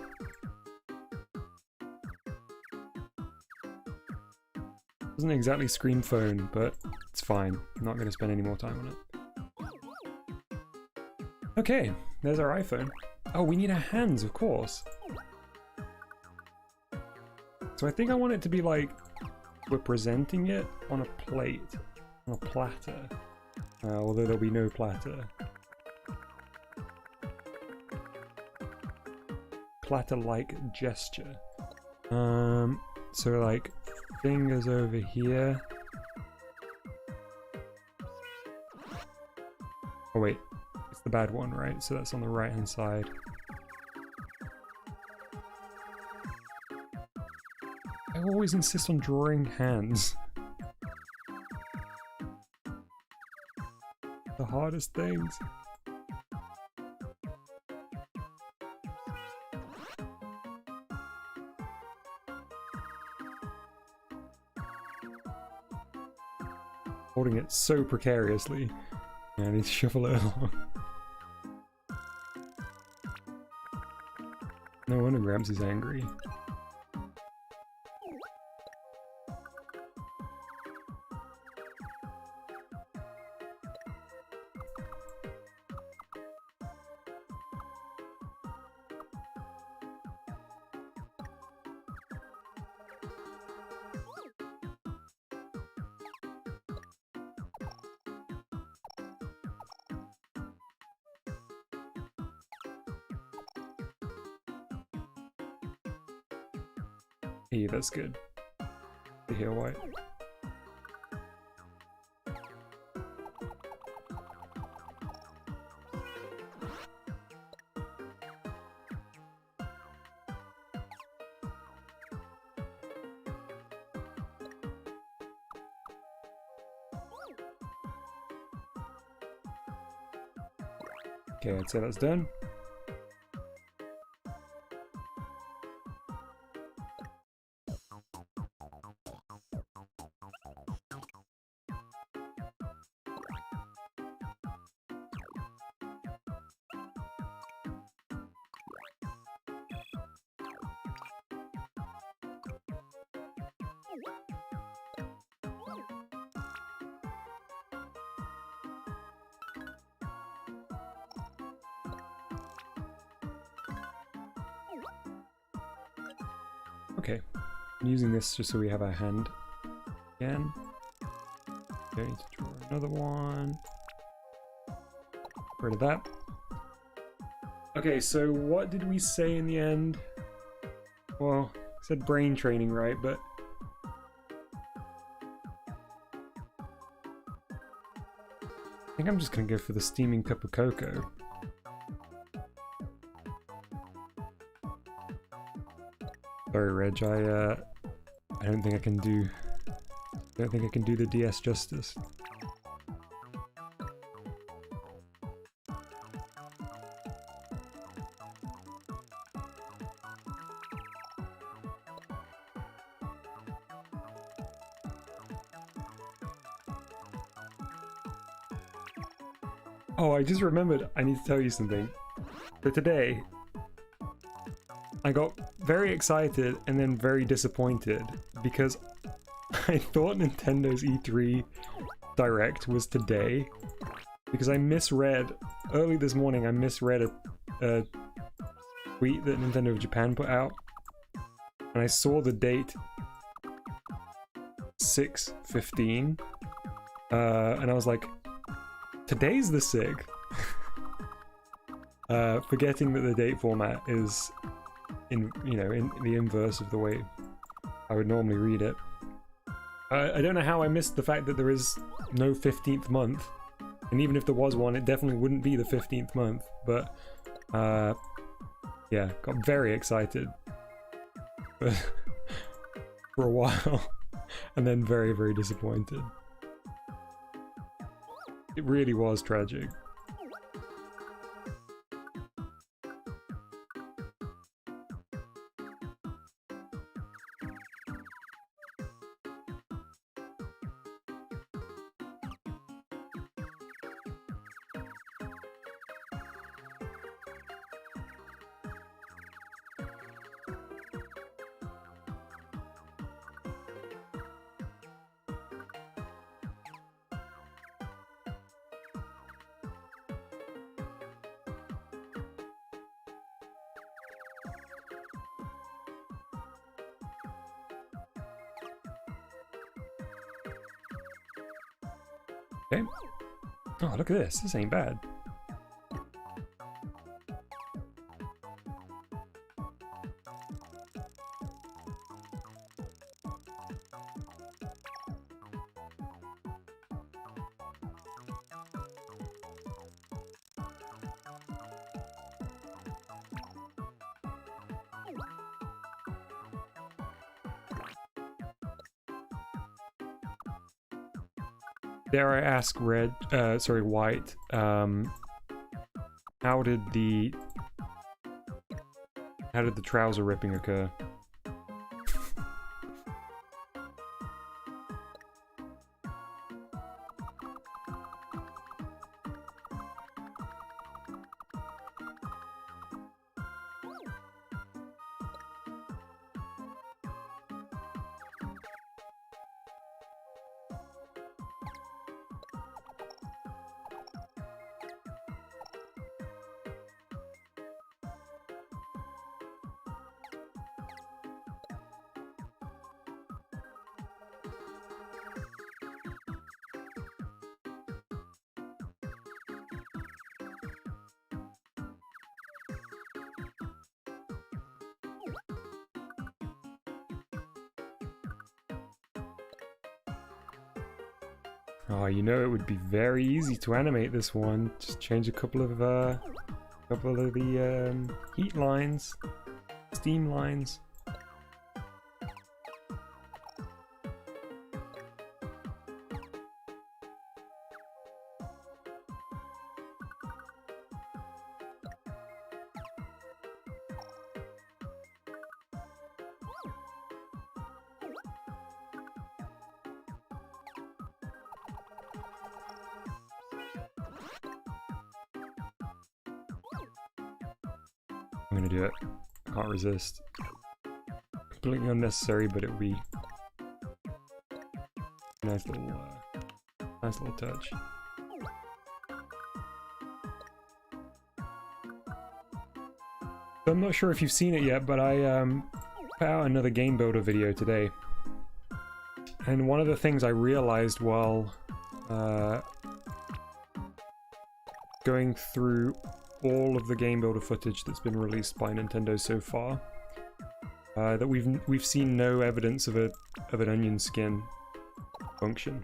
Doesn't exactly scream phone, but it's fine. I'm not going to spend any more time on it. Okay, there's our iPhone. Oh, we need our hands, of course. So I think I want it to be like we're presenting it on a plate, on a platter. Although there'll be no platter. Platter-like gesture. So like fingers over here. Oh wait, it's the bad one, right? So that's on the right hand side. I always insist on drawing hands. The hardest things. Holding it so precariously. Yeah, I need to shuffle it along. No wonder Gramps is angry. Hey, that's good. To hear White. Okay, I'd say that's done. Okay, I'm using this just so we have our hand again. Okay, need to draw another one. Get rid of that. Okay, so what did we say in the end? Well, I said brain training, right? But I think I'm just gonna go for the steaming cup of cocoa. Sorry, Reg. I don't think I can do. I don't think I can do the DS justice. Oh, I just remembered. I need to tell you something. So today, I got very excited and then very disappointed because I thought Nintendo's E3 Direct was today because I misread, early this morning I misread a tweet that Nintendo of Japan put out and I saw the date 6/15 and I was like, today's the SIG. Forgetting that the date format is in the inverse of the way I would normally read it. I don't know how I missed the fact that there is no 15th month, and even if there was one, it definitely wouldn't be the 15th month. But yeah, got very excited for a while, and then very, very disappointed. It really was tragic. Okay. Oh, look at this. This ain't bad. Dare I ask, White, how did the trouser ripping occur? Oh, you know, it would be very easy to animate this one. Just change a couple of the heat lines, steam lines. I'm gonna do it. I can't resist. Completely unnecessary, but it would be a nice little touch. So I'm not sure if you've seen it yet, but I put out another game builder video today, and one of the things I realized while going through all of the game builder footage that's been released by Nintendo so far, that we've seen no evidence of an onion skin function,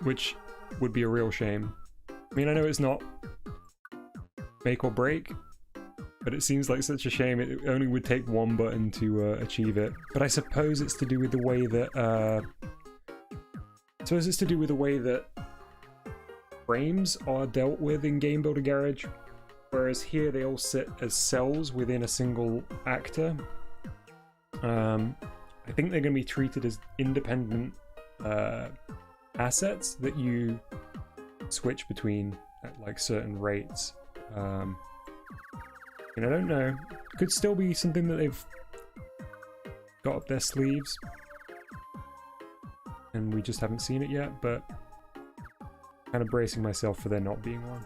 which would be a real shame. I mean, I know it's not make or break, but it seems like such a shame. It only would take one button to achieve it. But I suppose it's to do with the way that frames are dealt with in Game Builder Garage, whereas here they all sit as cells within a single actor. I think they're going to be treated as independent assets that you switch between at like certain rates. And I don't know, could still be something that they've got up their sleeves and we just haven't seen it yet, but kind of bracing myself for there not being one.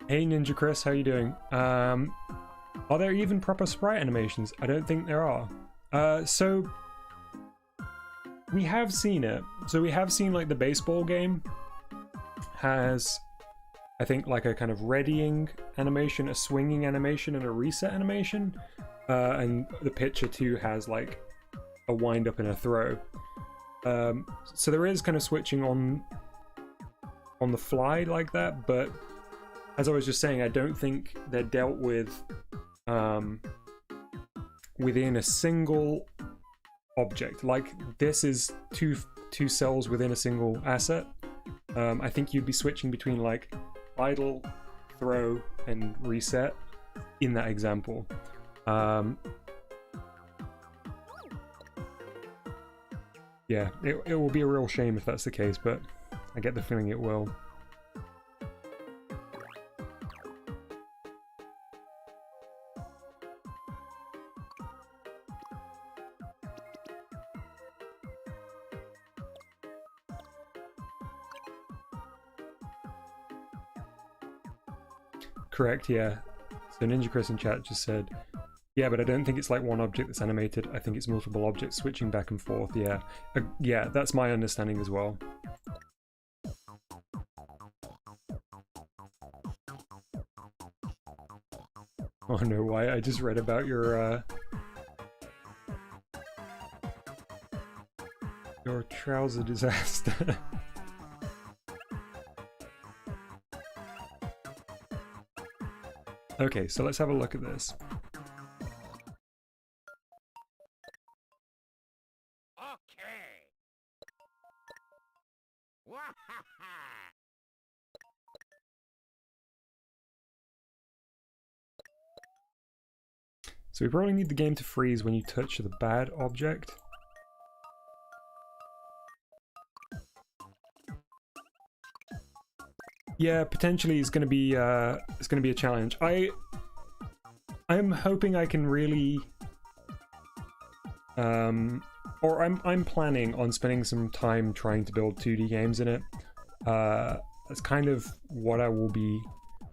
Hey Ninja Chris, how you doing? Are there even proper sprite animations? I don't think there are. So we have seen it. So we have seen like the baseball game has, I think, like a kind of readying animation, a swinging animation, and a reset animation. And the pitcher too has like a wind up and a throw. So there is kind of switching on the fly like that, but as I was just saying, I don't think they're dealt with within a single object. Like this is two cells within a single asset. I think you'd be switching between like idle, throw, and reset in that example. Yeah, it will be a real shame if that's the case, but I get the feeling it will. Correct, yeah. So Ninja Chris in chat just said, yeah, but I don't think it's like one object that's animated. I think it's multiple objects switching back and forth, yeah. Yeah, that's my understanding as well. Oh no, why? I just read about your trouser disaster. Okay, so let's have a look at this. Okay. So we probably need the game to freeze when you touch the bad object. Yeah, potentially it's going to be a challenge. I'm hoping I can really or I'm planning on spending some time trying to build 2D games in it. That's kind of what I will be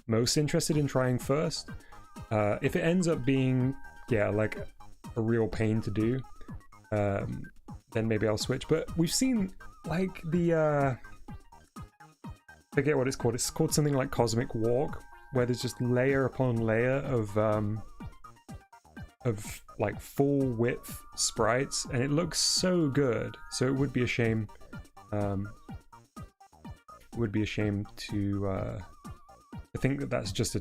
most interested in trying first. If it ends up being, yeah, like a real pain to do, then maybe I'll switch. But we've seen like the forget what it's called. It's called something like Cosmic Walk, where there's just layer upon layer of like full width sprites, and it looks so good. So it would be a shame. Would be a shame to think that that's just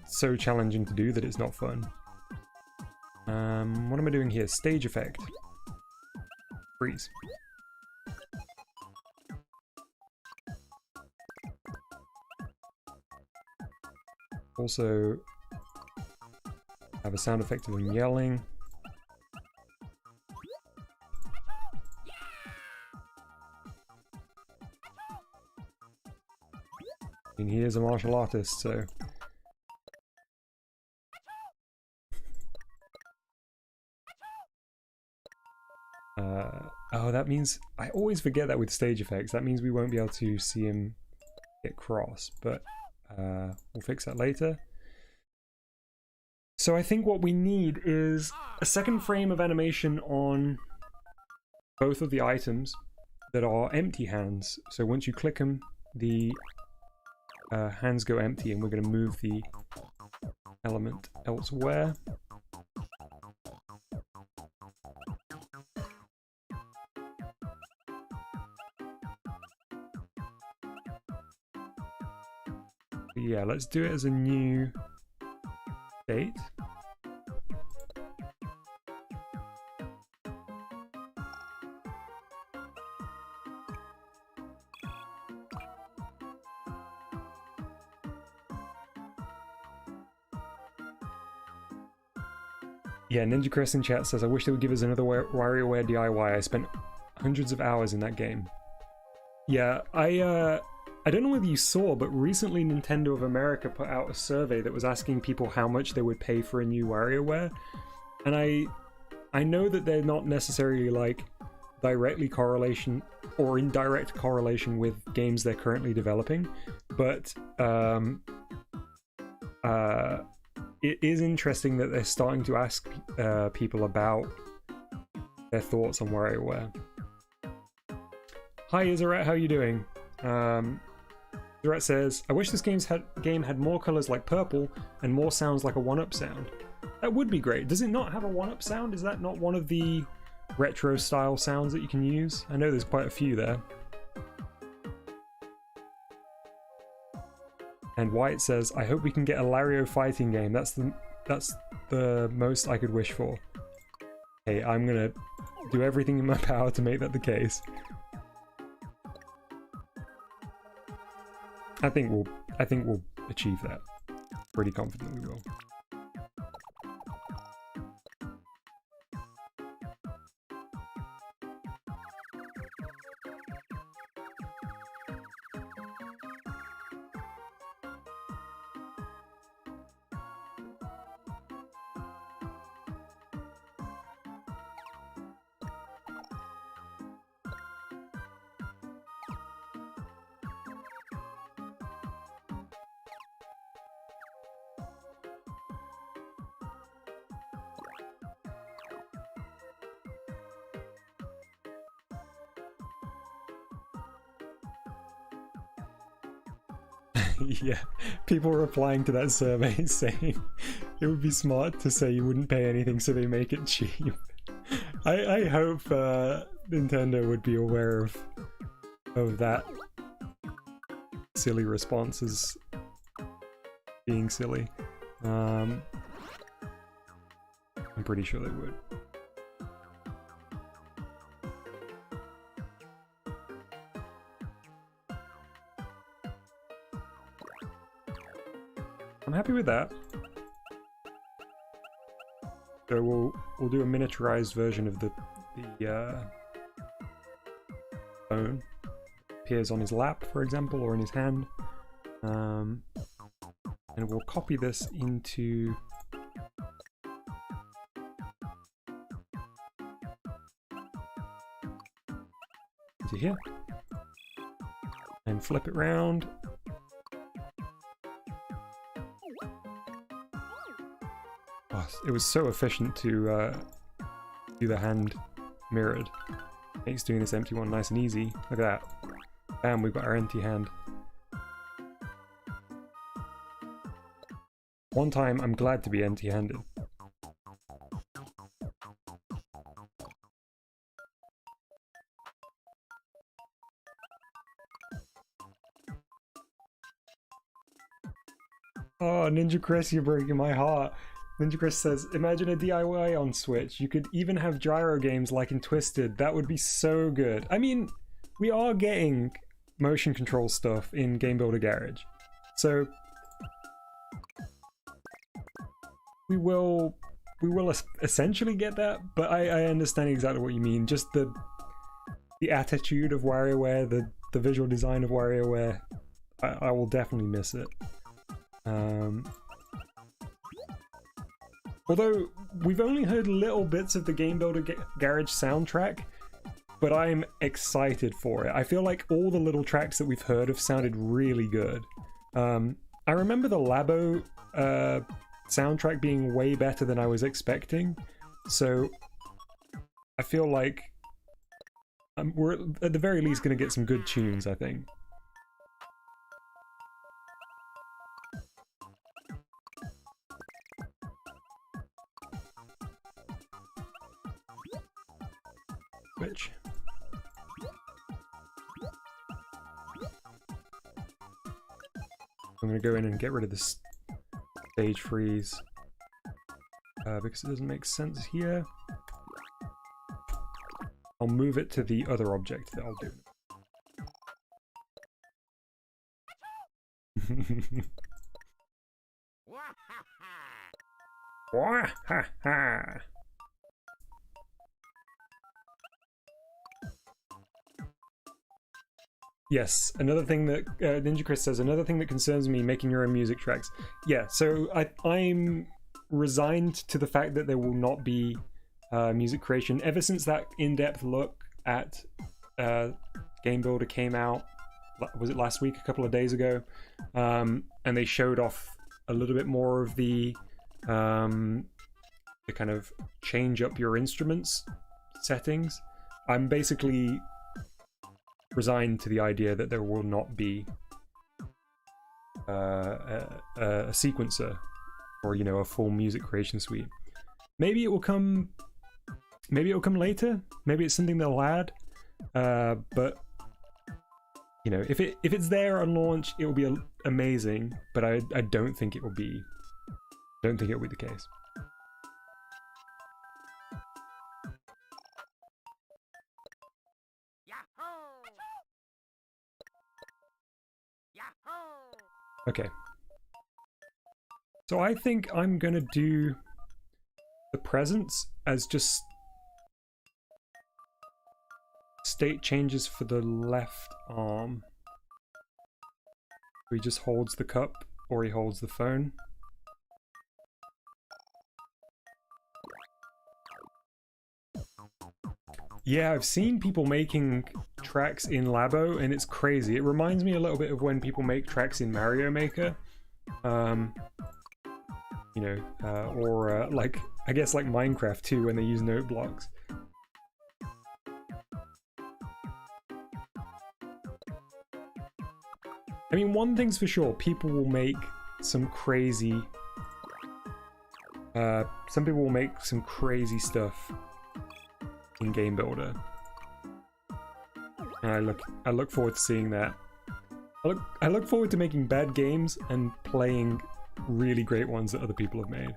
so challenging to do that it's not fun. What am I doing here? Stage effect. Freeze. Also have a sound effect of them yelling. I mean, he is a martial artist, so... oh, that means... I always forget that with stage effects. That means we won't be able to see him get cross, but we'll fix that later. So I think what we need is a second frame of animation on both of the items that are empty hands. So once you click them, the hands go empty, and we're going to move the element elsewhere. Yeah, let's do it as a new state. Yeah, Ninja Chris in chat says, I wish they would give us another WarioWare D.I.Y. I spent hundreds of hours in that game. Yeah, I don't know whether you saw, but recently Nintendo of America put out a survey that was asking people how much they would pay for a new WarioWare. And I know that they're not necessarily like directly correlation or indirect correlation with games they're currently developing, but it is interesting that they're starting to ask people about their thoughts on WarioWare. Hi Izaret, how are you doing? Izaret says, I wish this game had more colors like purple and more sounds like a 1-up sound. That would be great. Does it not have a 1-up sound? Is that not one of the retro style sounds that you can use? I know there's quite a few there. And White says, I hope we can get a Wario fighting game. That's the most I could wish for. Hey, I'm gonna do everything in my power to make that the case. I think we'll achieve that. Pretty confident we will. Yeah, people replying to that survey saying it would be smart to say you wouldn't pay anything so they make it cheap. I hope Nintendo would be aware of that silly response as being silly. I'm pretty sure they would. I'm happy with that. So we'll do a miniaturized version of the phone. Appears on his lap, for example, or in his hand. And we'll copy this into here. And flip it round. It was so efficient to do the hand mirrored. Makes doing this empty one nice and easy. Look at that. Bam, we've got our empty hand. One time, I'm glad to be empty-handed. Oh, Ninja Chris, you're breaking my heart. Ninja Chris says, imagine a DIY on Switch. You could even have gyro games like in Twisted. That would be so good. I mean, we are getting motion control stuff in Game Builder Garage. So we will essentially get that, but I understand exactly what you mean. Just the attitude of WarioWare, the visual design of WarioWare, I will definitely miss it. Although we've only heard little bits of the Game Builder Garage soundtrack, but I'm excited for it. I feel like all the little tracks that we've heard have sounded really good. I remember the Labo soundtrack being way better than I was expecting, so I feel like we're at the very least going to get some good tunes, I think. Which I'm going to go in and get rid of this stage freeze because it doesn't make sense here. I'll move it to the other object that I'll do. Wahaha! Yes, another thing that Ninja Chris says, another thing that concerns me making your own music tracks. Yeah, so I'm resigned to the fact that there will not be music creation. Ever since that in-depth look at Game Builder came out, was it last week, a couple of days ago, and they showed off a little bit more of the kind of change up your instruments settings. I'm basically resigned to the idea that there will not be a sequencer or, you know, a full music creation suite. Maybe it will come later. Maybe it's something they'll add. But you know, if it's there on launch, it will be amazing. But I don't think it will be. Don't think it will be the case. Okay. So I think I'm gonna do the presents as just state changes for the left arm. He just holds the cup or he holds the phone. Yeah, I've seen people making tracks in Labo and it's crazy. It reminds me a little bit of when people make tracks in Mario Maker. You know, or like, I guess like Minecraft too, when they use note blocks. I mean, one thing's for sure, people will make some crazy... some people will make some crazy stuff in Game Builder. And I look forward to seeing that. I look forward to making bad games and playing really great ones that other people have made.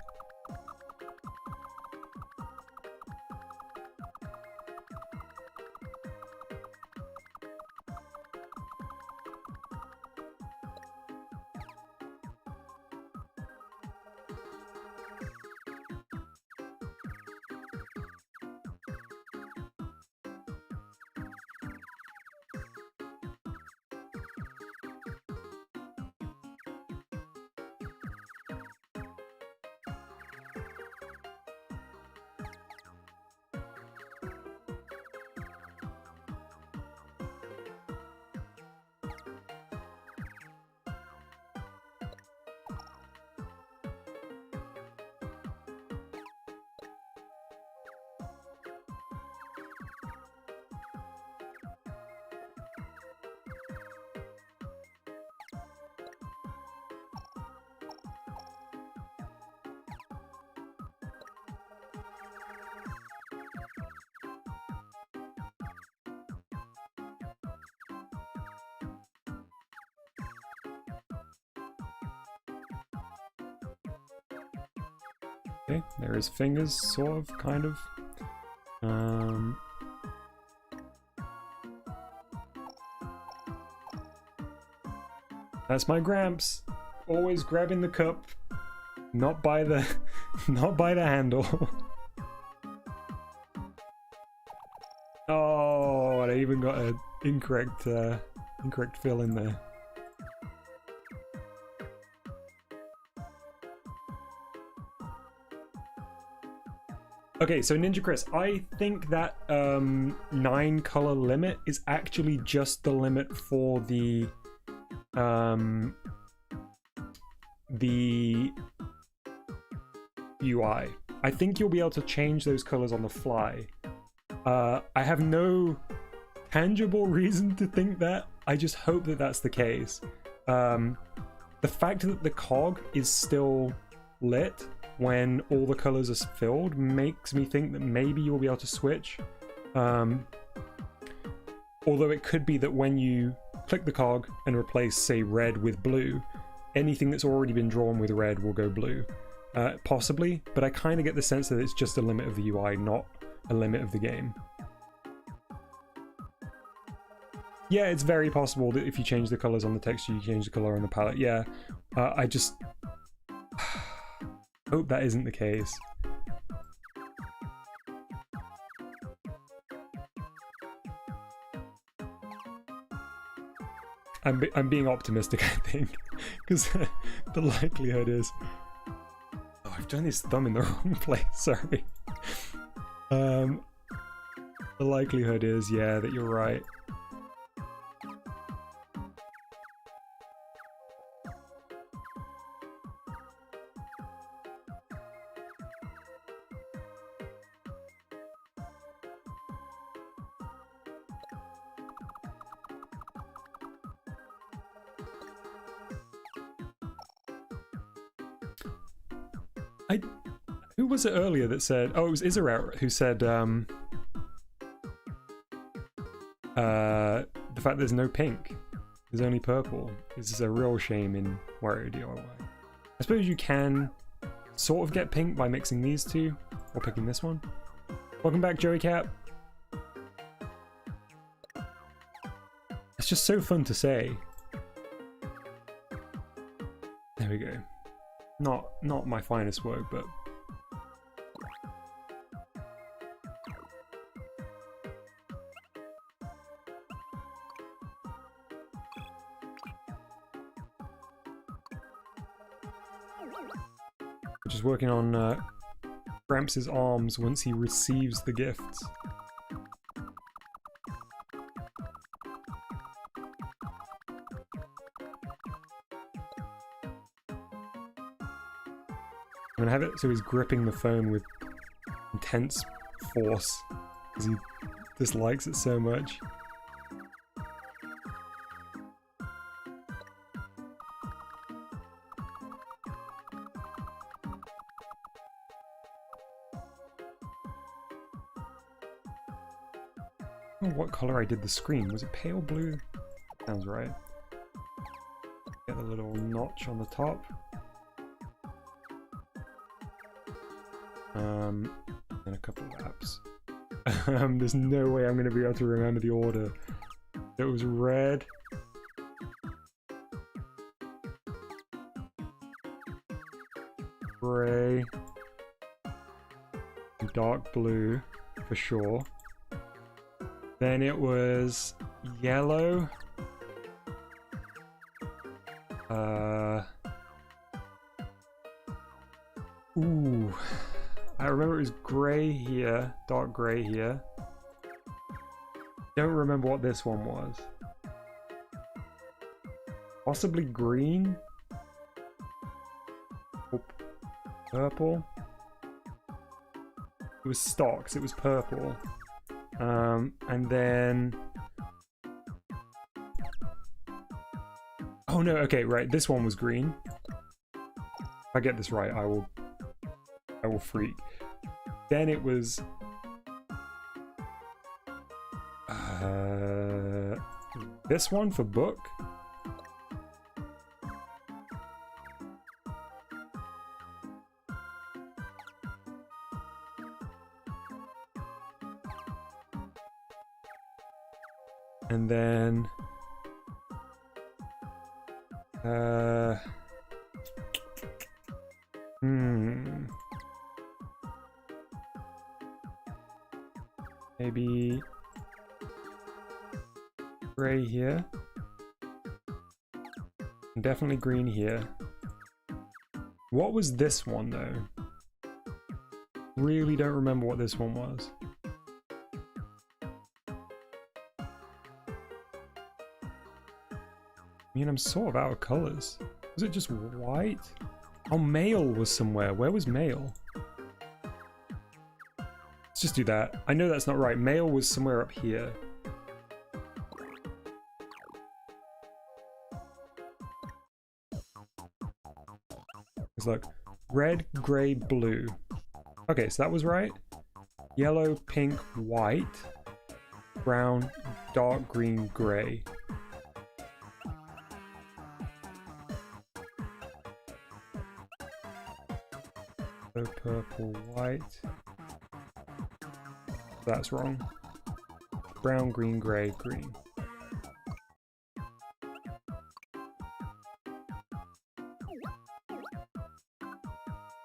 Okay, there is fingers, sort of, kind of. That's my Gramps. Always grabbing the cup, not by the, not by the handle. Oh, and I even got an incorrect fill in there. Okay, so Ninja Chris, I think that 9 color limit is actually just the limit for the UI. I think you'll be able to change those colors on the fly. I have no tangible reason to think that. I just hope that that's the case. The fact that the cog is still lit when all the colors are filled makes me think that maybe you'll be able to switch. Although it could be that when you click the cog and replace, say, red with blue, anything that's already been drawn with red will go blue. Possibly, but I kind of get the sense that it's just a limit of the UI, not a limit of the game. Yeah, it's very possible that if you change the colors on the texture, you change the color on the palette. Yeah, I just hope that isn't the case. I'm being optimistic, I think, because the likelihood is... Oh, I've done his thumb in the wrong place, sorry. The likelihood is, yeah, that you're right. Who was it earlier that said... Oh, it was Israel who said the fact there's no pink, there's only purple. This is a real shame in Wario D.I.Y. I suppose you can sort of get pink by mixing these two, or picking this one. Welcome back, Joey Cap. It's just so fun to say. There we go. Not my finest work, but... Just working on Gramps' arms once he receives the gifts. I'm gonna have it so he's gripping the phone with intense force because he dislikes it so much. I don't know what color I did the screen. Was it pale blue? Sounds right. Get a little notch on the top. And a couple laps. There's no way I'm going to be able to remember the order. It was red. Gray. Dark blue, for sure. Then it was yellow. Ooh. I remember it was grey here, dark grey here. Don't remember what this one was. Possibly green? Oh, purple? It was stocks, it was purple. And then... Oh no, okay, right, this one was green. If I get this right, I will freak. Then it was... this one for book? And then maybe gray here. And definitely green here. What was this one though? Really don't remember what this one was. I mean, I'm sort of out of colors. Was it just white? Oh, male was somewhere. Where was male? Let's just do that. I know that's not right. Male was somewhere up here. It's like red, gray, blue. Okay, so that was right. Yellow, pink, white, brown, dark green, gray. Purple, white. That's wrong. Brown, green, gray, green.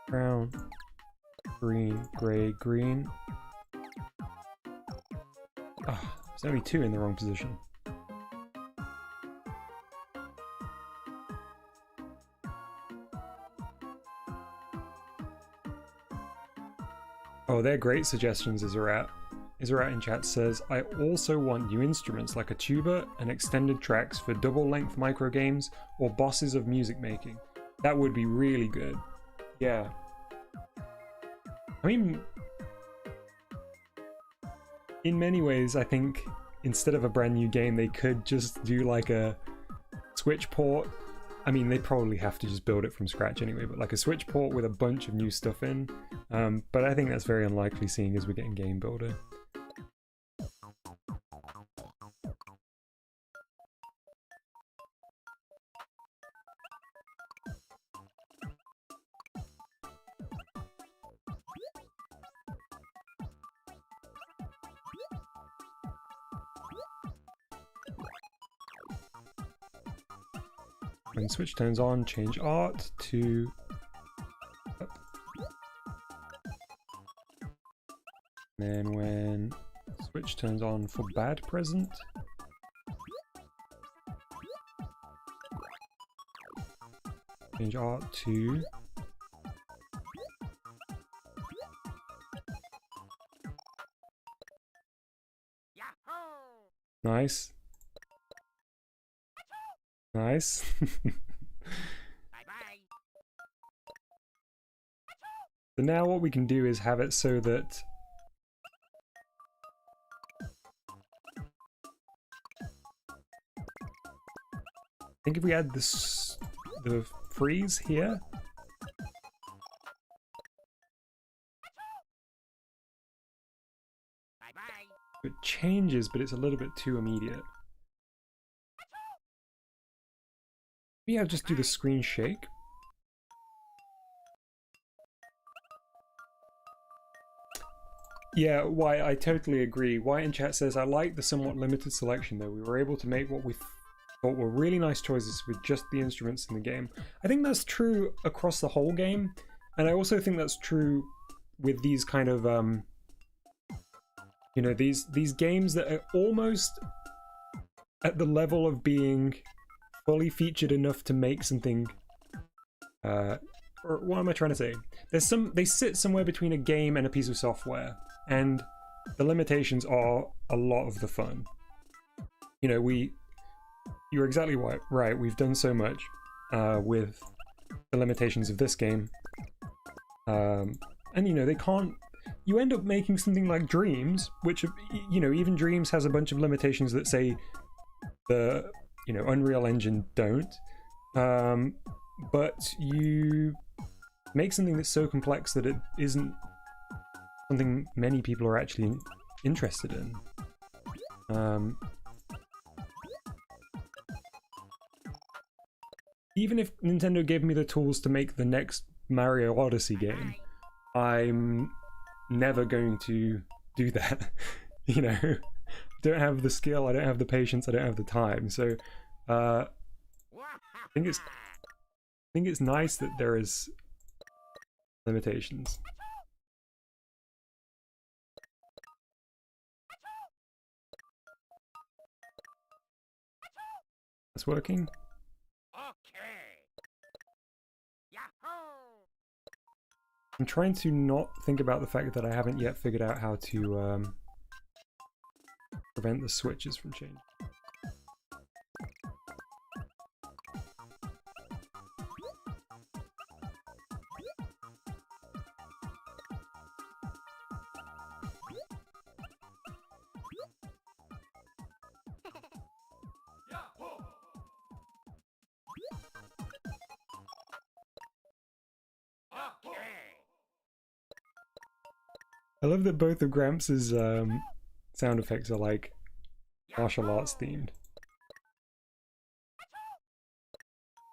Brown, green, gray, green. Ah, there's only two in the wrong position. Oh, they're great suggestions, Izarat. Izarat in chat says, I also want new instruments like a tuba and extended tracks for double-length microgames or bosses of music making. That would be really good. Yeah. I mean, in many ways, I think instead of a brand new game, they could just do like a Switch port. I mean, they probably have to just build it from scratch anyway, but like a Switch port with a bunch of new stuff in. But I think that's very unlikely seeing as we're getting Game Builder. When Switch turns on, change art to up. Then when Switch turns on for bad present, change art to Yahoo! nice. Nice. Bye-bye. So now what we can do is have it so that I think if we add this, the freeze here, Bye-bye. it changes, but it's a little bit too immediate. Maybe I'll just do the screen shake. Yeah, White, I totally agree. White in chat says, I like the somewhat limited selection though. We were able to make what we thought were really nice choices with just the instruments in the game. I think that's true across the whole game. And I also think that's true with these kind of, you know, these games that are almost at the level of being fully featured enough to make something, or what am I trying to say? They sit somewhere between a game and a piece of software, and the limitations are a lot of the fun. You know, you're exactly right, we've done so much with the limitations of this game. And you know, you end up making something like Dreams, which, you know, even Dreams has a bunch of limitations that say the, you know, Unreal Engine don't. But you make something that's so complex that it isn't something many people are actually interested in. Even if Nintendo gave me the tools to make the next Mario Odyssey game, I'm never going to do that. You know, don't have the skill, I don't have the patience, I don't have the time. So I think it's nice that there is limitations. That's working. Okay. Yahoo! I'm trying to not think about the fact that I haven't yet figured out how to prevent the switches from changing. I love that both of Gramps' sound effects are like martial arts themed.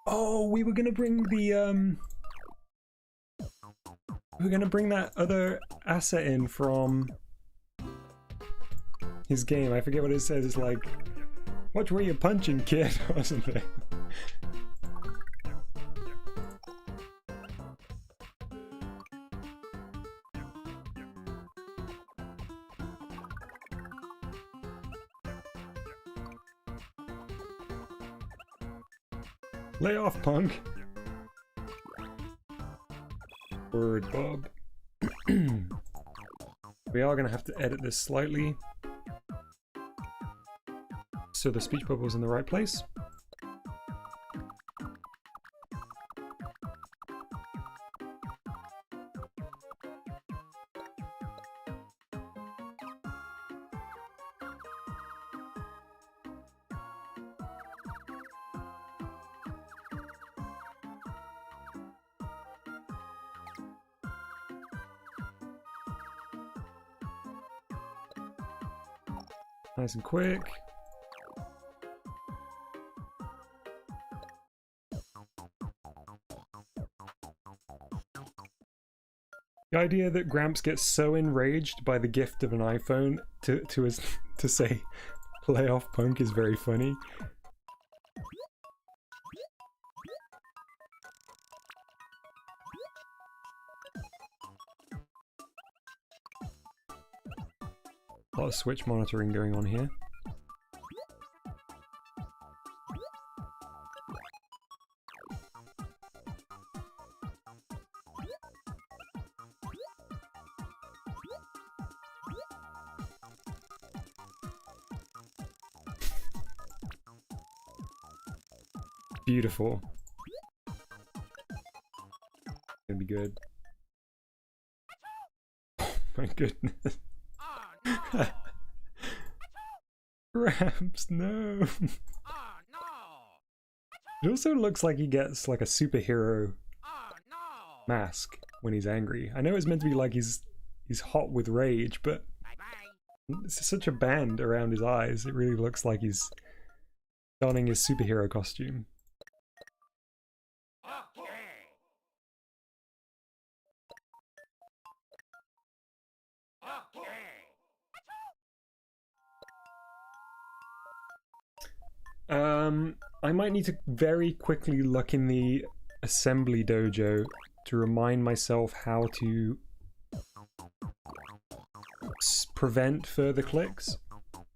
Oh, we were gonna bring the we were gonna bring that other asset in from his game. I forget what it says. It's like, watch where you're punching, kid, or something. Lay off, punk. Word, Bob. We are going to have to edit this slightly so the speech bubble's in the right place. Nice and quick. The idea that Gramps gets so enraged by the gift of an iPhone to say "lay off, punk" is very funny. A lot of switch monitoring going on here. Beautiful. Gonna be good. Oh my goodness. Gramps, no. It also looks like he gets like a superhero mask when he's angry. I know it's meant to be like he's hot with rage, but it's such a band around his eyes. It really looks like he's donning his superhero costume. I might need to very quickly look in the assembly dojo to remind myself how to prevent further clicks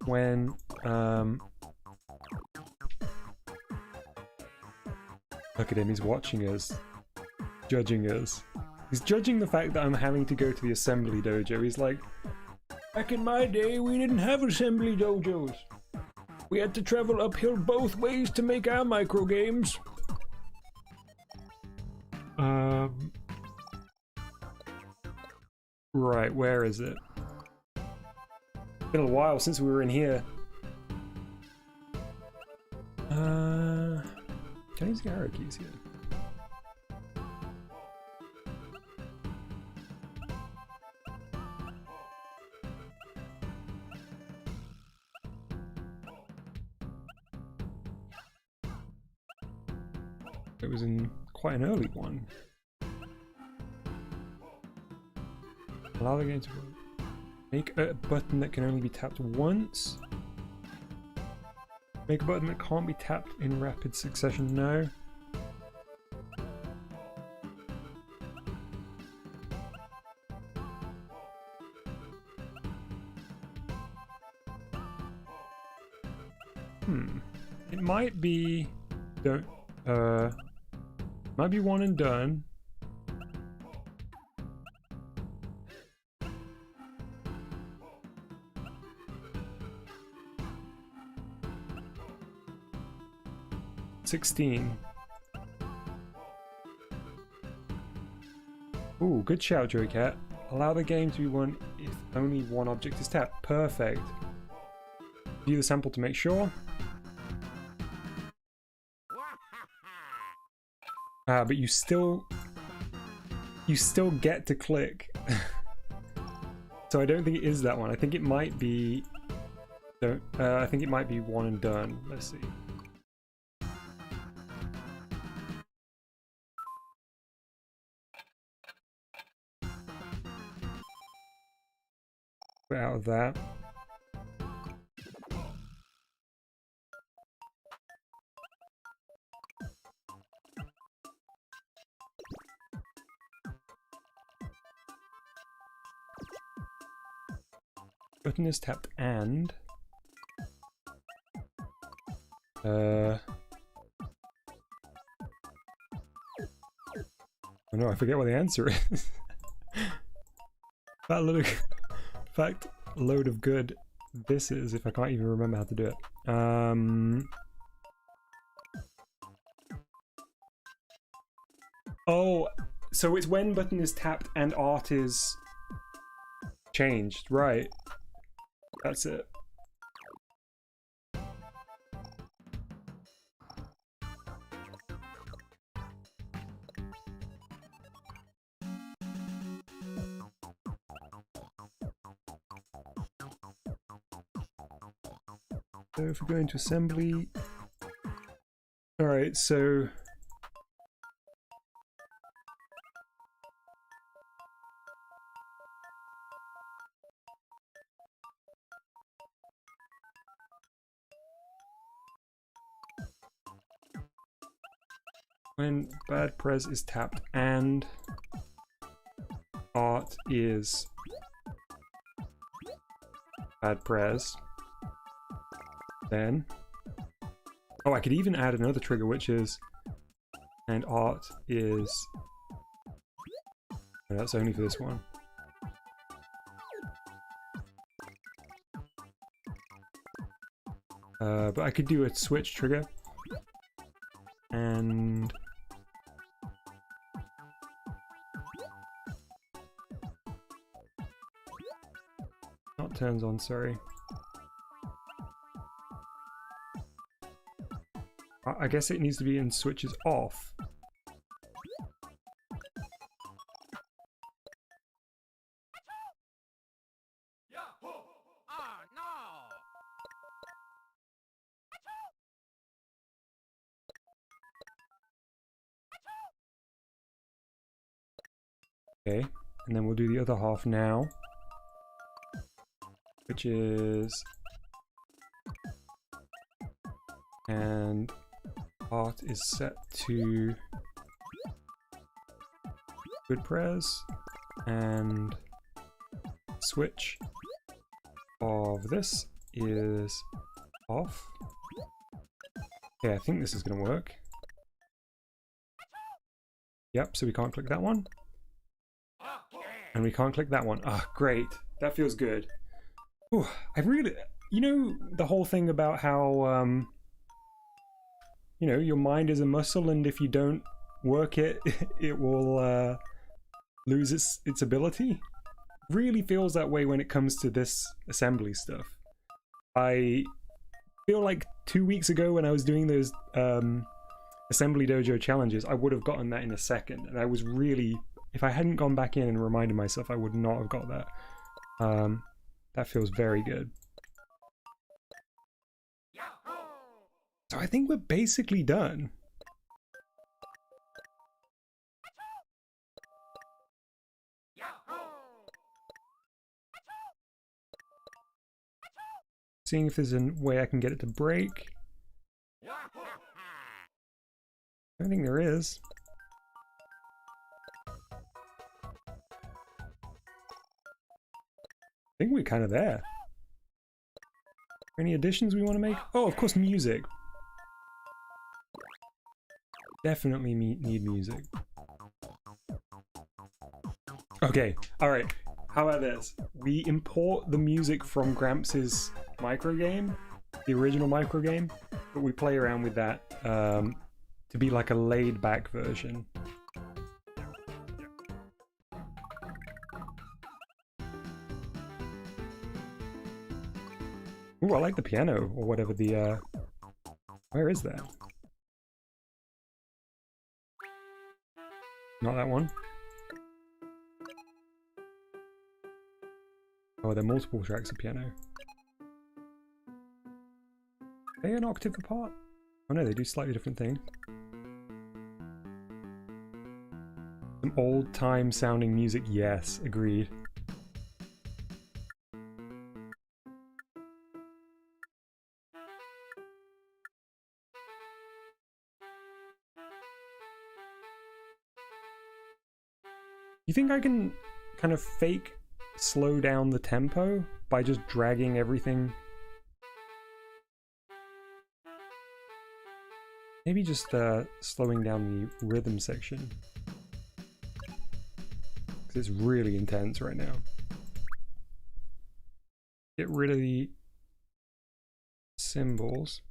when look at him, he's watching us, judging us. He's judging the fact that I'm having to go to the assembly dojo. He's like, back in my day we didn't have assembly dojos. We had to travel uphill both ways to make our micro games. Right, where is it? It's been a while since we were in here. Can I use the arrow keys here? It was in quite an early one. Allow the game to make a button that can only be tapped once. Make a button that can't be tapped in rapid succession, no. It might be might be one and done. $16. Ooh, good shout, Joey Cat. Allow the game to be won if only one object is tapped. Perfect. View the sample to make sure. But you still get to click. So I don't think it is that one. I think it might be. I think it might be one and done. Let's see. We're out of that. Button is tapped and oh no, I forget what the answer is. Load of good this is if I can't even remember how to do it. Oh, so it's when button is tapped and art is changed, right? That's it. So if we go into assembly, all right, so when bad pres is tapped and art is bad pres, then I could even add another trigger, which is and art is, no, that's only for this one. But I could do a switch trigger and not turns on, sorry. I guess it needs to be in switches off. Okay, and then we'll do the other half now, which is and art is set to good pres and switch of this is off. Okay, I think this is going to work. Yep, so we can't click that one. And we can't click that one. Ah, great. That feels good. Ooh, I really... You know, the whole thing about how, you know, your mind is a muscle and if you don't work it, it will lose its ability? Really feels that way when it comes to this assembly stuff. I feel like 2 weeks ago when I was doing those Assembly Dojo challenges, I would have gotten that in a second. And I was really... If I hadn't gone back in and reminded myself, I would not have got that. That feels very good. So I think we're basically done. Seeing if there's a way I can get it to break. I don't think there is. I think we're kind of there. Any additions we want to make? Oh, of course, music. Definitely need music. Okay, alright. How about this? We import the music from Gramps' microgame, the original microgame, but we play around with that to be like a laid-back version. Ooh, I like the piano, or whatever the, where is that? Not that one. Oh, there are multiple tracks of piano. Are they an octave apart? Oh no, they do slightly different things. Some old-time sounding music, yes, agreed. You think I can kind of fake slow down the tempo by just dragging everything? Maybe just slowing down the rhythm section. Because it's really intense right now. Get rid of the cymbals.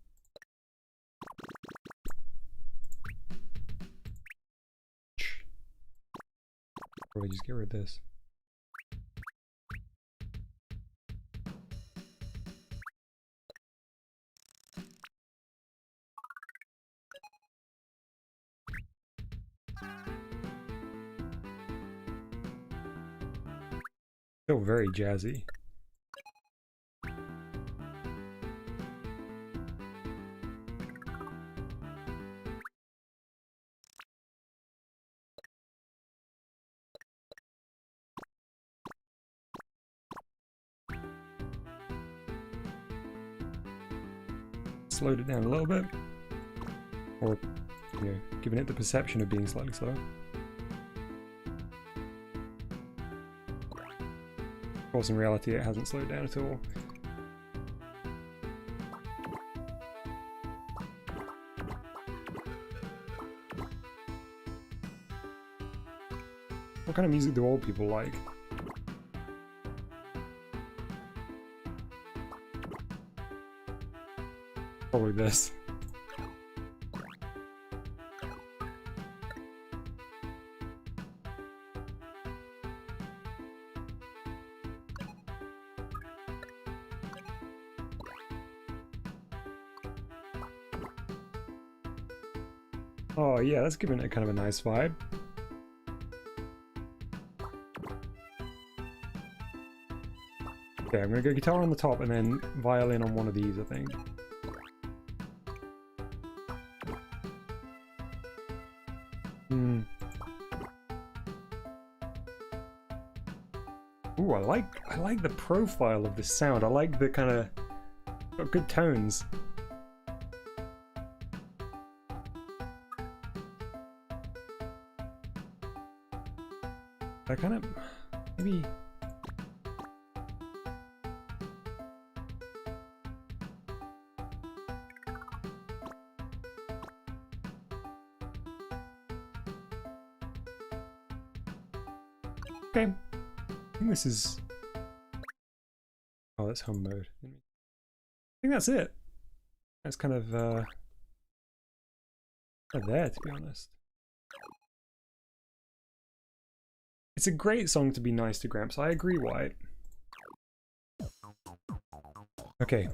Probably just get rid of this. Still very jazzy. Slowed it down a little bit, or you know, giving it the perception of being slightly slower. Of course, in reality, it hasn't slowed down at all. What kind of music do old people like? Probably this. Oh yeah, that's giving it kind of a nice vibe. Okay, I'm gonna go guitar on the top and then violin on one of these, I think. Ooh, I like the profile of this sound. I like the kind of got good tones. I kind of maybe. Okay. I think this is... Oh, that's home mode. I think that's it. That's kind of there, to be honest. It's a great song to be nice to Gramps. I agree, White. Okay.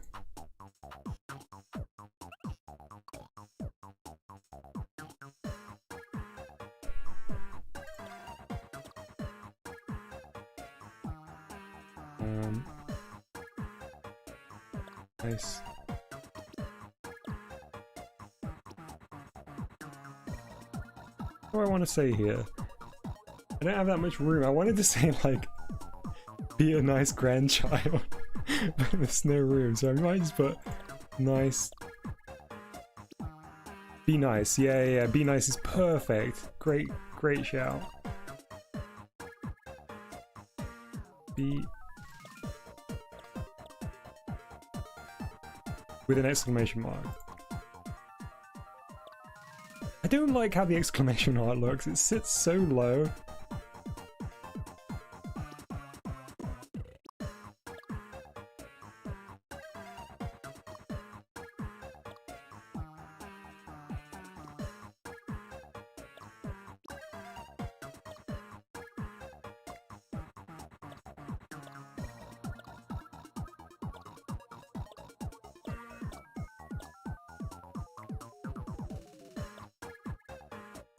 Nice. What do I want to say here? I don't have that much room. I wanted to say, like, be a nice grandchild, but there's no room, so I might just put nice Be nice. Yeah, yeah, yeah. Be nice is perfect. Great, great shout. Be... with an exclamation mark. I don't like how the exclamation mark looks. It sits so low.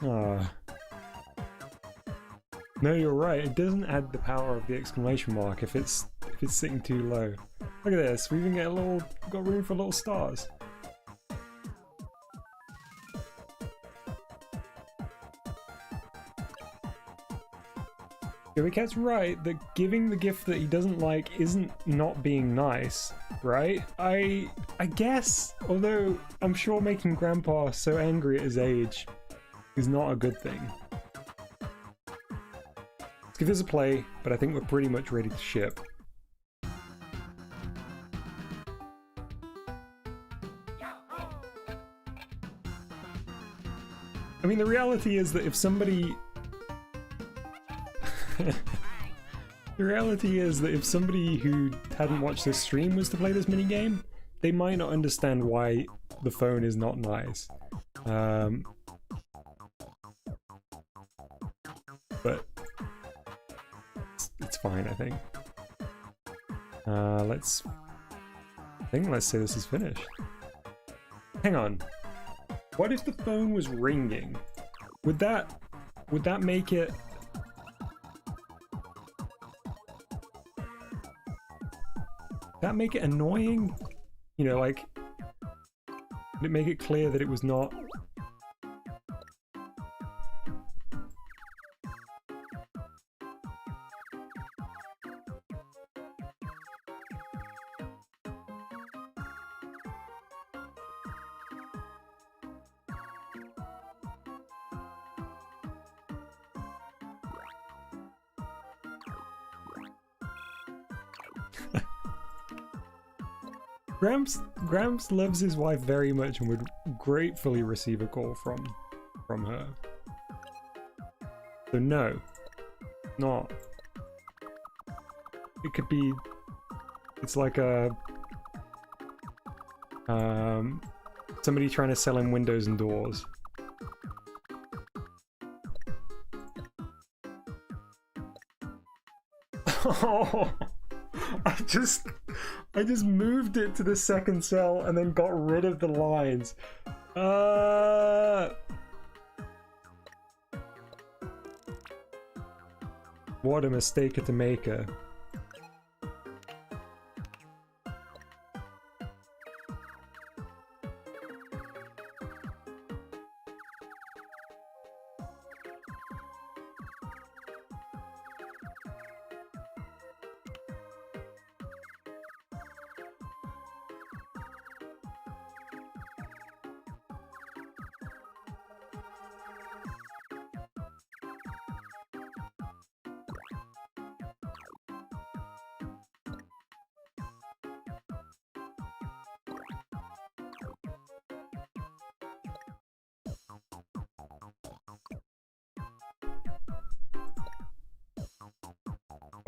Ah. No, you're right. It doesn't add the power of the exclamation mark if it's sitting too low. Look at this. We even get a little, got room for little stars. Joey Cat's right that giving the gift that he doesn't like isn't not being nice, right? I guess, although I'm sure making Grandpa so angry at his age is not a good thing. Let's give this a play, but I think we're pretty much ready to ship. I mean, the reality is that if somebody... the reality is that if somebody who hadn't watched this stream was to play this minigame, they might not understand why the phone is not nice. But it's fine, I think. Let's say this is finished. Hang on. What if the phone was ringing? Would that make it... that make it annoying? You know, like, would it make it clear that it was not... Gramps loves his wife very much and would gratefully receive a call from her. So no, not. It could be. It's like a somebody trying to sell him windows and doors. Oh, I just moved it to the second cell and then got rid of the lines. What a mistake to make.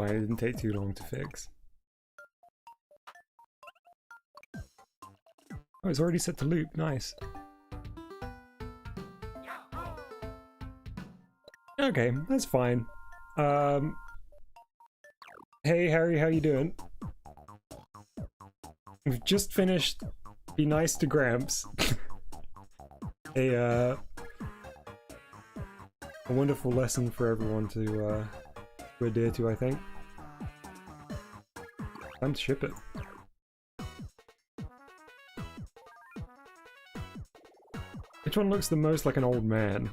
It didn't take too long to fix. Oh, it's already set to loop. Nice. Okay, that's fine. Hey Harry, how you doing? We've just finished Be Nice to Gramps. A wonderful lesson for everyone to adhere to, I think. Time to ship it. Which one looks the most like an old man?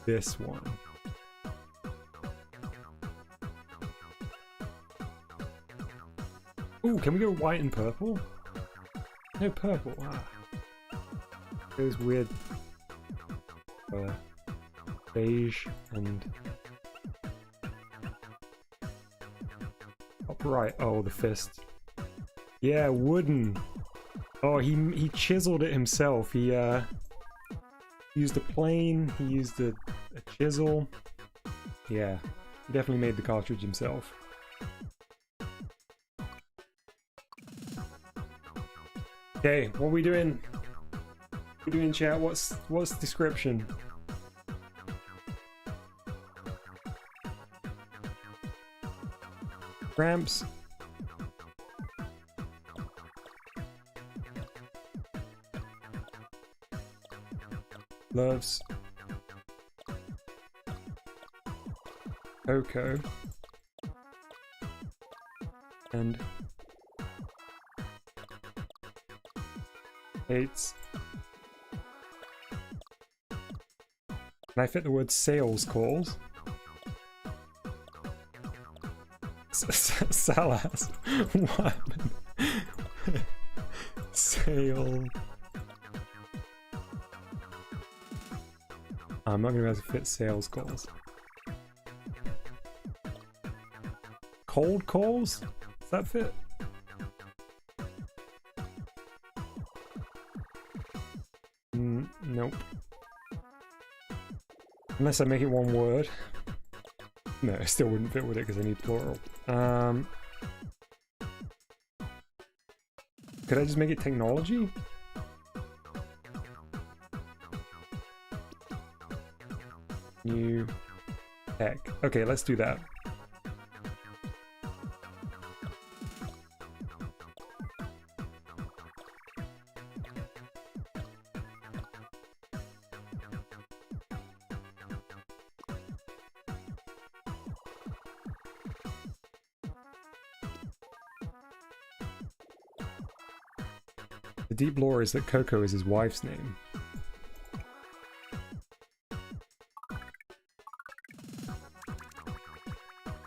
This one. Ooh, can we go white and purple? No purple. Ah. Those weird beige and upright. Oh, the fist. Yeah, wooden. Oh, he chiseled it himself. He used a plane. He used a chisel. Yeah, he definitely made the cartridge himself. Okay, what are we doing? What are we doing, chat? What's the description? Gramps. Loves Coco and hates. Can I fit the word sales calls? Salas. What? Sale. I'm not gonna be able to fit sales calls. Cold calls? Does that fit? Nope. Unless I make it one word. No, it still wouldn't fit with it because I need plural. Could I just make it technology? New tech. Okay, let's do that. The deep lore is that Coco is his wife's name.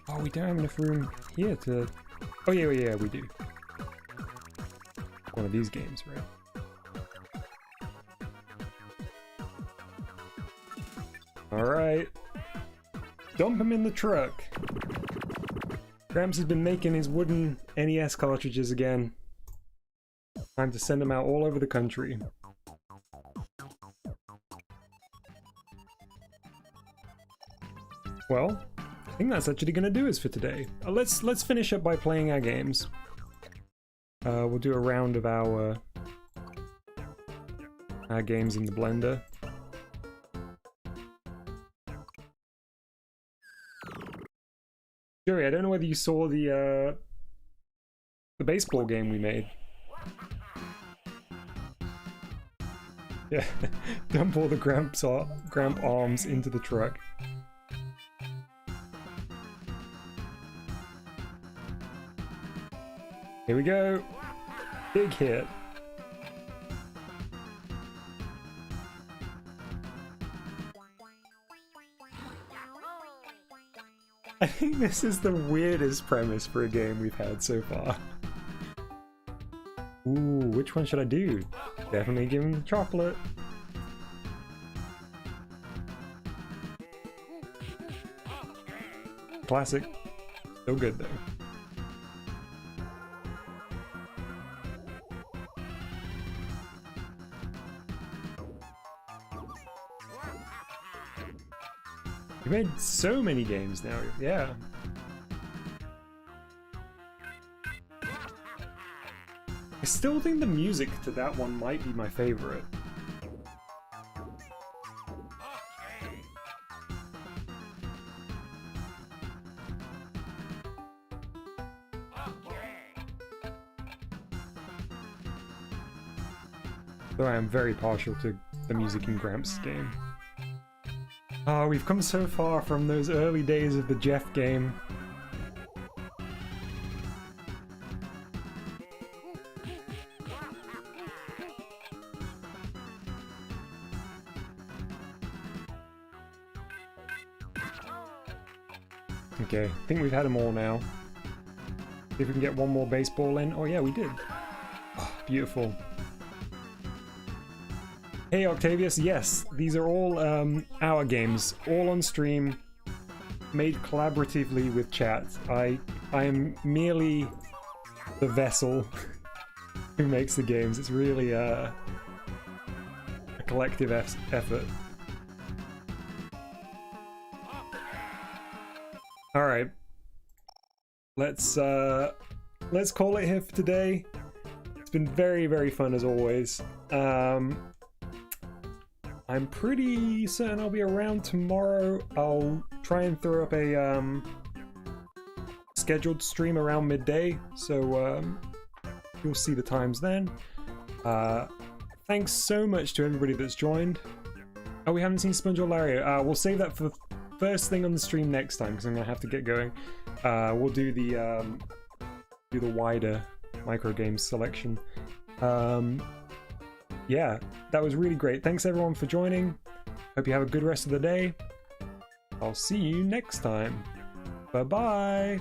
Oh, we don't have enough room here to... Oh yeah, we do. One of these games, right? Alright. Dump him in the truck. Gramps has been making his wooden NES cartridges again. Time to send them out all over the country. Well, I think that's actually gonna do us for today. Let's finish up by playing our games. We'll do a round of our games in the blender. Joey, I don't know whether you saw the baseball game we made. Yeah, dump all the Gramp arms into the truck. Here we go. Big hit. I think this is the weirdest premise for a game we've had so far. Ooh, which one should I do? Definitely give him the chocolate. Classic. Still good though. We made so many games now, yeah. I still think the music to that one might be my favorite. Though I am very partial to the music in Gramps' game. Oh, we've come so far from those early days of the Jeff game. Okay, I think we've had them all now. See if we can get one more baseball in. Oh yeah, we did. Oh, beautiful. Hey Octavius, yes, these are all our games, all on stream, made collaboratively with chat. I am merely the vessel who makes the games. It's really a collective effort. All right, let's call it here for today. It's been very, very fun as always. I'm pretty certain I'll be around tomorrow. I'll try and throw up a scheduled stream around midday, so you'll see the times then. Thanks so much to everybody that's joined. Oh, we haven't seen Sponge or Lario. We'll save that for the first thing on the stream next time because I'm gonna have to get going. We'll do the wider micro games selection. Yeah, that was really great. Thanks everyone for joining. Hope you have a good rest of the day. I'll see you next time. Bye bye.